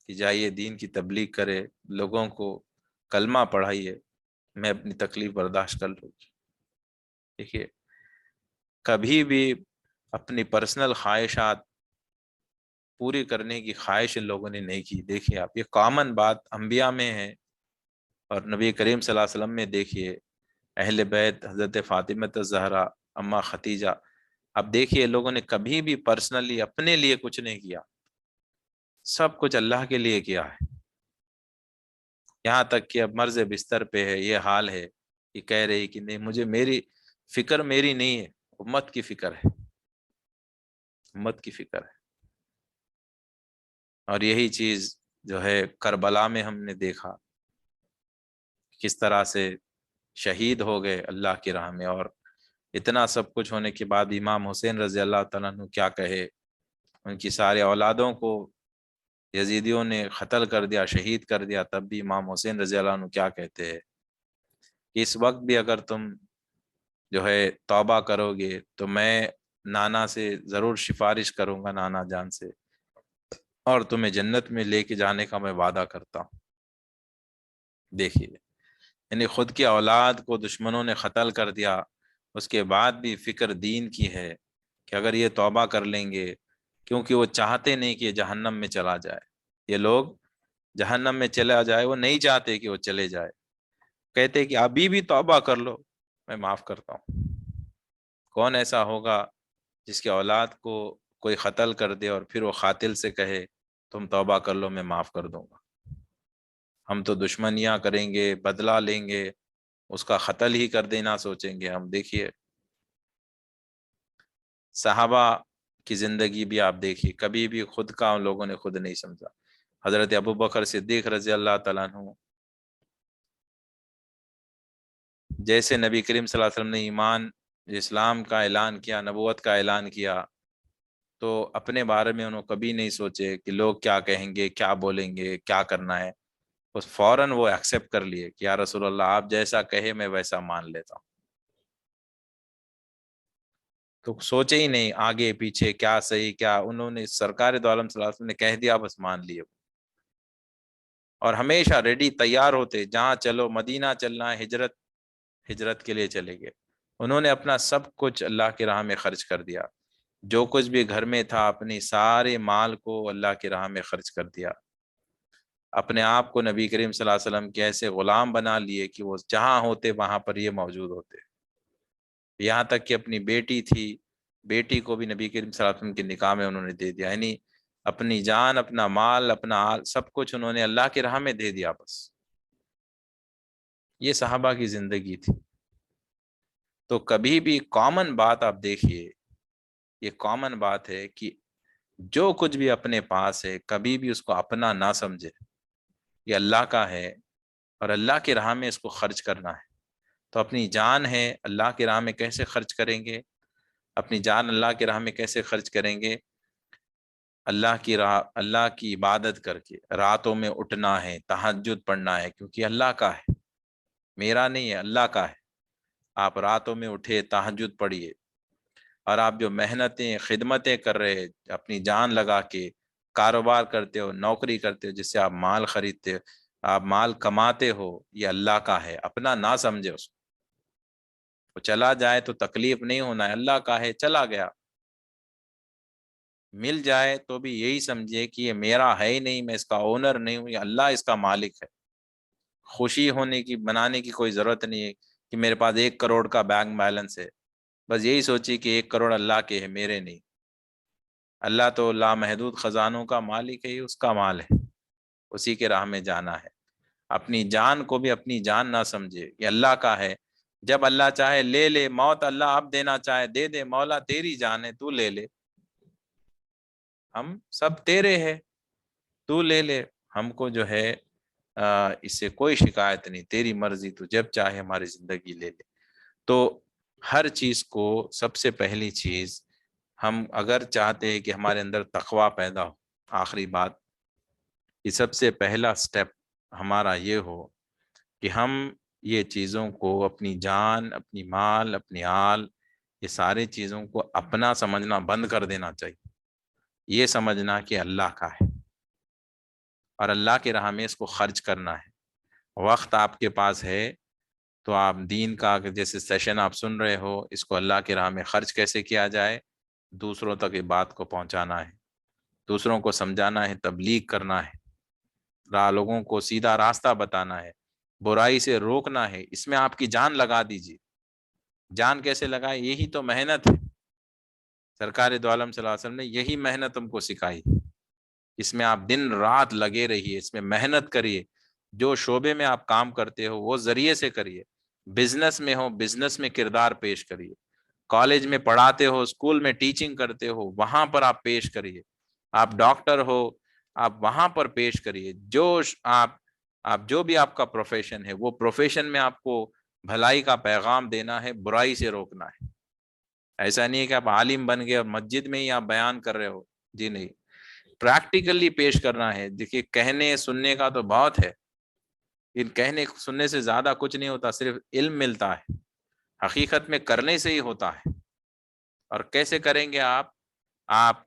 کہ جائیے دین کی تبلیغ کرے، لوگوں کو کلمہ پڑھائیے، میں اپنی تکلیف برداشت کر لوں گی۔ دیکھیے، کبھی بھی اپنی پرسنل خواہشات پوری کرنے کی خواہش ان لوگوں نے نہیں کی۔ دیکھیے آپ، یہ کامن بات انبیاء میں ہے، اور نبی کریم صلی اللہ علیہ وسلم میں دیکھیے، اہل بیت حضرت فاطمہ الزہرا، اماں ختیجہ، اب دیکھیے لوگوں نے کبھی بھی پرسنلی اپنے لیے کچھ نہیں کیا، سب کچھ اللہ کے لیے کیا ہے۔ یہاں تک کہ اب مرض بستر پہ ہے، یہ حال ہے کہ کہہ رہی کہ نہیں، مجھے میری فکر میری نہیں ہے، امت کی فکر ہے، امت کی فکر ہے۔ اور یہی چیز جو ہے کربلا میں ہم نے دیکھا، کس طرح سے شہید ہو گئے اللہ کی راہ میں، اور اتنا سب کچھ ہونے کے بعد امام حسین رضی اللہ تعالیٰ عنہ کیا کہے، ان کی سارے اولادوں کو یزیدیوں نے قتل کر دیا، شہید کر دیا، تب بھی امام حسین رضی اللہ عنہ کیا کہتے ہیں کہ اس وقت بھی اگر تم جو ہے توبہ کرو گے تو میں نانا سے ضرور سفارش کروں گا، نانا جان سے، اور تمہیں جنت میں لے کے جانے کا میں وعدہ کرتا ہوں۔ دیکھیے، یعنی خود کی اولاد کو دشمنوں نے قتل کر دیا، اس کے بعد بھی فکر دین کی ہے کہ اگر یہ توبہ کر لیں گے، کیونکہ وہ چاہتے نہیں کہ یہ جہنم میں چلا جائے، یہ لوگ جہنم میں چلا جائے، وہ نہیں چاہتے کہ وہ چلے جائے، کہتے کہ ابھی بھی توبہ کر لو، میں معاف کرتا ہوں۔ کون ایسا ہوگا جس کی اولاد کو کوئی قتل کر دے اور پھر وہ قاتل سے کہے تم توبہ کر لو، میں معاف کر دوں گا؟ ہم تو دشمنیاں کریں گے، بدلہ لیں گے، اس کا قتل ہی کر دینا سوچیں گے ہم۔ دیکھیے صحابہ کی زندگی بھی آپ دیکھیے، کبھی بھی خود کا ان لوگوں نے خود نہیں سمجھا۔ حضرت ابوبکر صدیق رضی اللہ تعالیٰ عنہ، جیسے نبی کریم صلی اللہ علیہ وسلم نے ایمان اسلام کا اعلان کیا، نبوت کا اعلان کیا، تو اپنے بارے میں انہوں کبھی نہیں سوچے کہ لوگ کیا کہیں گے، کیا بولیں گے، کیا کرنا ہے، بس فوراً وہ ایکسیپٹ کر لیے کہ یا رسول اللہ آپ جیسا کہے میں ویسا مان لیتا ہوں۔ تو سوچے ہی نہیں آگے پیچھے کیا صحیح کیا، انہوں نے سرکار دو عالم صلی اللہ علیہ وسلم نے کہہ دیا، بس مان لیے، اور ہمیشہ ریڈی تیار ہوتے، جہاں چلو، مدینہ چلنا ہے، ہجرت کے لیے چلے گئے۔ انہوں نے اپنا سب کچھ اللہ کی راہ میں خرچ کر دیا، جو کچھ بھی گھر میں تھا اپنی سارے مال کو اللہ کی راہ میں خرچ کر دیا، اپنے آپ کو نبی کریم صلی اللہ علیہ وسلم کے ایسے غلام بنا لیے کہ وہ جہاں ہوتے وہاں پر یہ موجود ہوتے، یہاں تک کہ اپنی بیٹی تھی، بیٹی کو بھی نبی کریم صلی اللہ علیہ وسلم کے نکاح میں انہوں نے دے دیا، یعنی اپنی جان، اپنا مال، اپنا سب کچھ انہوں نے اللہ کی راہ میں دے دیا بس۔ یہ صحابہ کی زندگی تھی۔ تو کبھی بھی کامن بات آپ دیکھیے، یہ کامن بات ہے کہ جو کچھ بھی اپنے پاس ہے کبھی بھی اس کو اپنا نہ سمجھے، یہ اللہ کا ہے اور اللہ کی راہ میں اس کو خرچ کرنا ہے۔ تو اپنی جان ہے، اللہ کی راہ میں کیسے خرچ کریں گے؟ اپنی جان اللہ کی راہ میں کیسے خرچ کریں گے؟ اللہ کی راہ، اللہ کی عبادت کر کے راتوں میں اٹھنا ہے، تہجد پڑھنا ہے، کیونکہ اللہ کا ہے، میرا نہیں ہے، اللہ کا ہے۔ آپ راتوں میں اٹھے، تہجد پڑھیے، اور آپ جو محنتیں خدمتیں کر رہے، اپنی جان لگا کے کاروبار کرتے ہو، نوکری کرتے ہو، جس سے آپ مال خریدتے ہو، آپ مال کماتے ہو، یہ اللہ کا ہے، اپنا نہ سمجھے اس کو۔ وہ چلا جائے تو تکلیف نہیں ہونا ہے، اللہ کا ہے، چلا گیا۔ مل جائے تو بھی یہی سمجھے کہ یہ میرا ہے ہی نہیں، میں اس کا اونر نہیں ہوں، یہ اللہ اس کا مالک ہے۔ خوشی ہونے کی، بنانے کی کوئی ضرورت نہیں ہے کہ میرے پاس 1 کروڑ کا بینک بیلنس ہے، بس یہی سوچی کہ 1 کروڑ اللہ کے ہے، میرے نہیں۔ اللہ تو لامحدود خزانوں کا مالک ہے، یہ اس کا مال ہے، اسی کے راہ میں جانا ہے۔ اپنی جان کو بھی اپنی جان نہ سمجھے، یہ اللہ کا ہے، جب اللہ چاہے لے لے، موت اللہ اب دینا چاہے دے دے، مولا تیری جان ہے، تو لے لے، ہم سب تیرے ہے، تو لے لے، ہم کو جو ہے اس سے کوئی شکایت نہیں، تیری مرضی، تو جب چاہے ہماری زندگی لے لے۔ تو ہر چیز کو، سب سے پہلی چیز، ہم اگر چاہتے ہیں کہ ہمارے اندر تقوی پیدا ہو، آخری بات، یہ سب سے پہلا سٹیپ ہمارا یہ ہو کہ ہم یہ چیزوں کو، اپنی جان، اپنی مال، اپنی آل، یہ ساری چیزوں کو اپنا سمجھنا بند کر دینا چاہیے۔ یہ سمجھنا کہ اللہ کا ہے اور اللہ کی راہ میں اس کو خرچ کرنا ہے۔ وقت آپ کے پاس ہے تو آپ دین کا، جیسے سیشن آپ سن رہے ہو، اس کو اللہ کی راہ میں خرچ کیسے کیا جائے، دوسروں تک یہ بات کو پہنچانا ہے، دوسروں کو سمجھانا ہے، تبلیغ کرنا ہے، لوگوں کو سیدھا راستہ بتانا ہے، برائی سے روکنا ہے، اس میں آپ کی جان لگا دیجیے۔ جان کیسے لگائے؟ یہی تو محنت ہے، سرکار دو عالم صلی اللہ علیہ وسلم نے یہی محنت تم کو سکھائی۔ اس میں آپ دن رات لگے رہیے، اس میں محنت کریے، جو شعبے میں آپ کام کرتے ہو وہ ذریعے سے کریے، بزنس میں ہو بزنس میں کردار پیش کریے، کالج میں پڑھاتے ہو، اسکول میں ٹیچنگ کرتے ہو، وہاں پر آپ پیش کریے، آپ ڈاکٹر ہو، آپ وہاں پر پیش کریے، آپ جو بھی آپ کا پروفیشن ہے، وہ پروفیشن میں آپ کو بھلائی کا پیغام دینا ہے، برائی سے روکنا ہے۔ ایسا نہیں ہے کہ آپ عالم بن گئے اور مسجد میں ہی آپ بیان کر رہے ہو، جی نہیں، پریکٹیکلی پیش کرنا ہے۔ دیکھیے، کہنے سننے کا تو بہت ہے، ان کہنے سننے سے زیادہ کچھ نہیں ہوتا، صرف علم ملتا ہے، حقیقت میں کرنے سے ہی ہوتا ہے۔ اور کیسے کریں گے آپ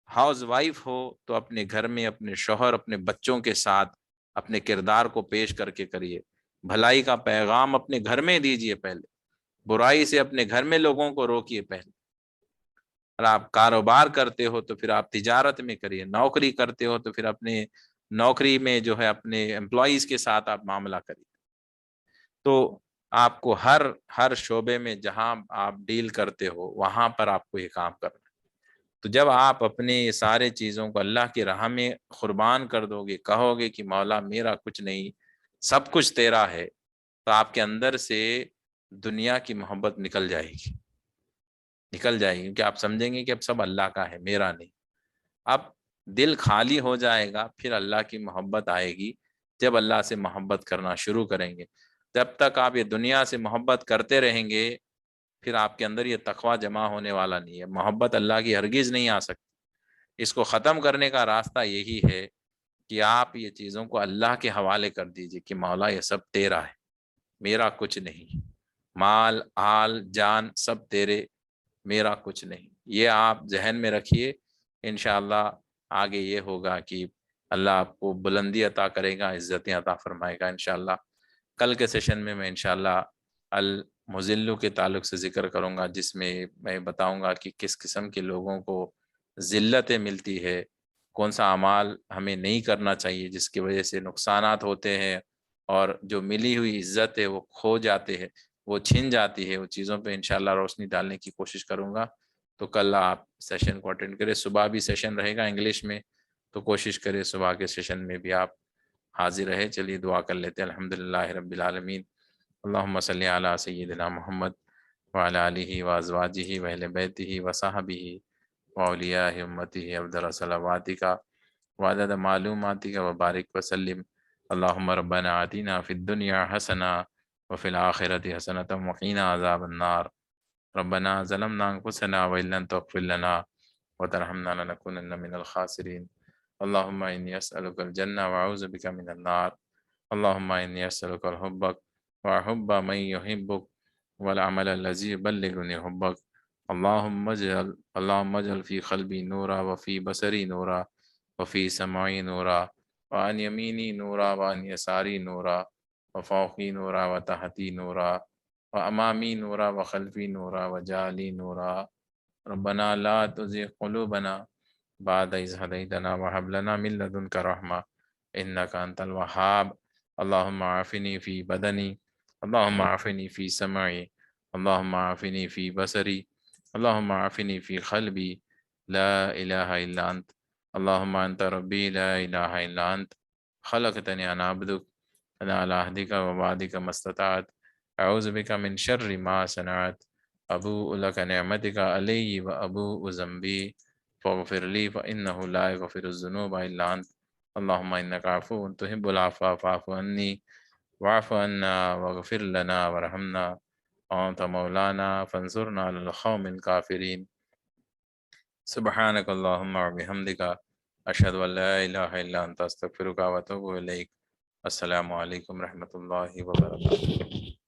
ہاؤس وائف ہو تو اپنے گھر میں اپنے شوہر، اپنے بچوں کے ساتھ اپنے کردار کو پیش کر کے کریے، بھلائی کا پیغام اپنے گھر میں دیجیے پہلے، برائی سے اپنے گھر میں لوگوں کو روکیے پہلے۔ اور آپ کاروبار کرتے ہو تو پھر آپ تجارت میں کریے، نوکری کرتے ہو تو پھر اپنے نوکری میں جو ہے اپنے امپلائیز کے ساتھ آپ معاملہ کریے۔ تو آپ کو ہر شعبے میں جہاں آپ ڈیل کرتے ہو وہاں پر آپ کو یہ کام کرنا ہے۔ تو جب آپ اپنے یہ سارے چیزوں کو اللہ کی راہ میں قربان کر دو گے، کہو گے کہ مولا میرا کچھ نہیں، سب کچھ تیرا ہے، تو آپ کے اندر سے دنیا کی محبت نکل جائے گی، نکل جائے گی، کیونکہ آپ سمجھیں گے کہ اب سب اللہ کا ہے، میرا نہیں۔ اب دل خالی ہو جائے گا، پھر اللہ کی محبت آئے گی، جب اللہ سے محبت کرنا شروع کریں گے۔ جب تک آپ یہ دنیا سے محبت کرتے رہیں گے، پھر آپ کے اندر یہ تقوی جمع ہونے والا نہیں ہے، محبت اللہ کی ہرگز نہیں آ سکتی۔ اس کو ختم کرنے کا راستہ یہی ہے کہ آپ یہ چیزوں کو اللہ کے حوالے کر دیجئے کہ مولا یہ سب تیرا ہے، میرا کچھ نہیں، مال، آل، جان سب تیرے، میرا کچھ نہیں۔ یہ آپ ذہن میں رکھیے، انشاءاللہ آگے یہ ہوگا کہ اللہ آپ کو بلندی عطا کرے گا، عزتیں عطا فرمائے گا انشاءاللہ۔ کل کے سیشن میں انشاءاللہ المذل کے تعلق سے ذکر کروں گا، جس میں میں بتاؤں گا کہ کس قسم کے لوگوں کو ذلتیں ملتی ہے، کون سا اعمال ہمیں نہیں کرنا چاہیے جس کی وجہ سے نقصانات ہوتے ہیں، اور جو ملی ہوئی عزت ہے وہ کھو جاتے ہیں، وہ چھن جاتی ہے۔ وہ چیزوں پہ انشاءاللہ روشنی ڈالنے کی کوشش کروں گا۔ تو کل آپ سیشن کو اٹینڈ کریں، صبح بھی سیشن رہے گا انگلش میں، تو کوشش کریں صبح کے سیشن میں بھی آپ حاضر رہے۔ چلیے دعا کر لیتے ہیں۔ الحمدللہ رب العالمین، اللہم صلی علی سیدنا محمد وعلی آلہ وازواجہ واہل بیتہ وصحبہ وأولياء أمته أفضل صلواتك وعدد معلوماتك وبارك وسلم. اللهم ربنا آتنا في الدنيا حسنة وفي الآخرة حسنة وقنا عذاب النار. ربنا ظلمنا أنفسنا وإن لم تغفر لنا وترحمنا لنكونن من الخاسرين. اللهم إني أسألك الجنة وأعوذ بك من النار. اللهم إني أسألك الحبك وحب من يحبك والعمل الذي يبلغني حبك. اللهم اجعل في قلبي نورا وفي بصري نورا وفي سمعي نورا وعن يميني نورا وعن يساري نورا وفوقي نورا وتحتي نورا وأمامي نورا وخلفي نورا وجعلي نورا. ربنا لا تزغ قلوبنا بعد إذ هديتنا وهب لنا من لدنك رحمة إنك أنت الوهاب. اللهم عافني في بدني، اللهم عافني في سمعي، اللهم عافني في بصري، اللهم عافني في قلبي. لا إله إلا أنت. اللهم أنت ربي لا إله إلا أنت. خلقتني أنا عبدك، أنا على عهدك ووعدك ما استطعت. أعوذ بك من شر ما صنعت. أبوء لك نعمتك علي وأبوء ذنبي فاغفر لي فإنه لا يغفر الذنوب إلا أنت. اللهم إنك عفو تحب العفو فاعف عني واعف عنا واغفر لنا وارحمنا وأنت مولانا فانصرنا على القوم الكافرين. سبحانك اللهم وبحمدك أشهد أن لا إله إلا أنت أستغفرك وأتوب إليك. السلام علیکم ورحمۃ اللہ وبرکاتہ.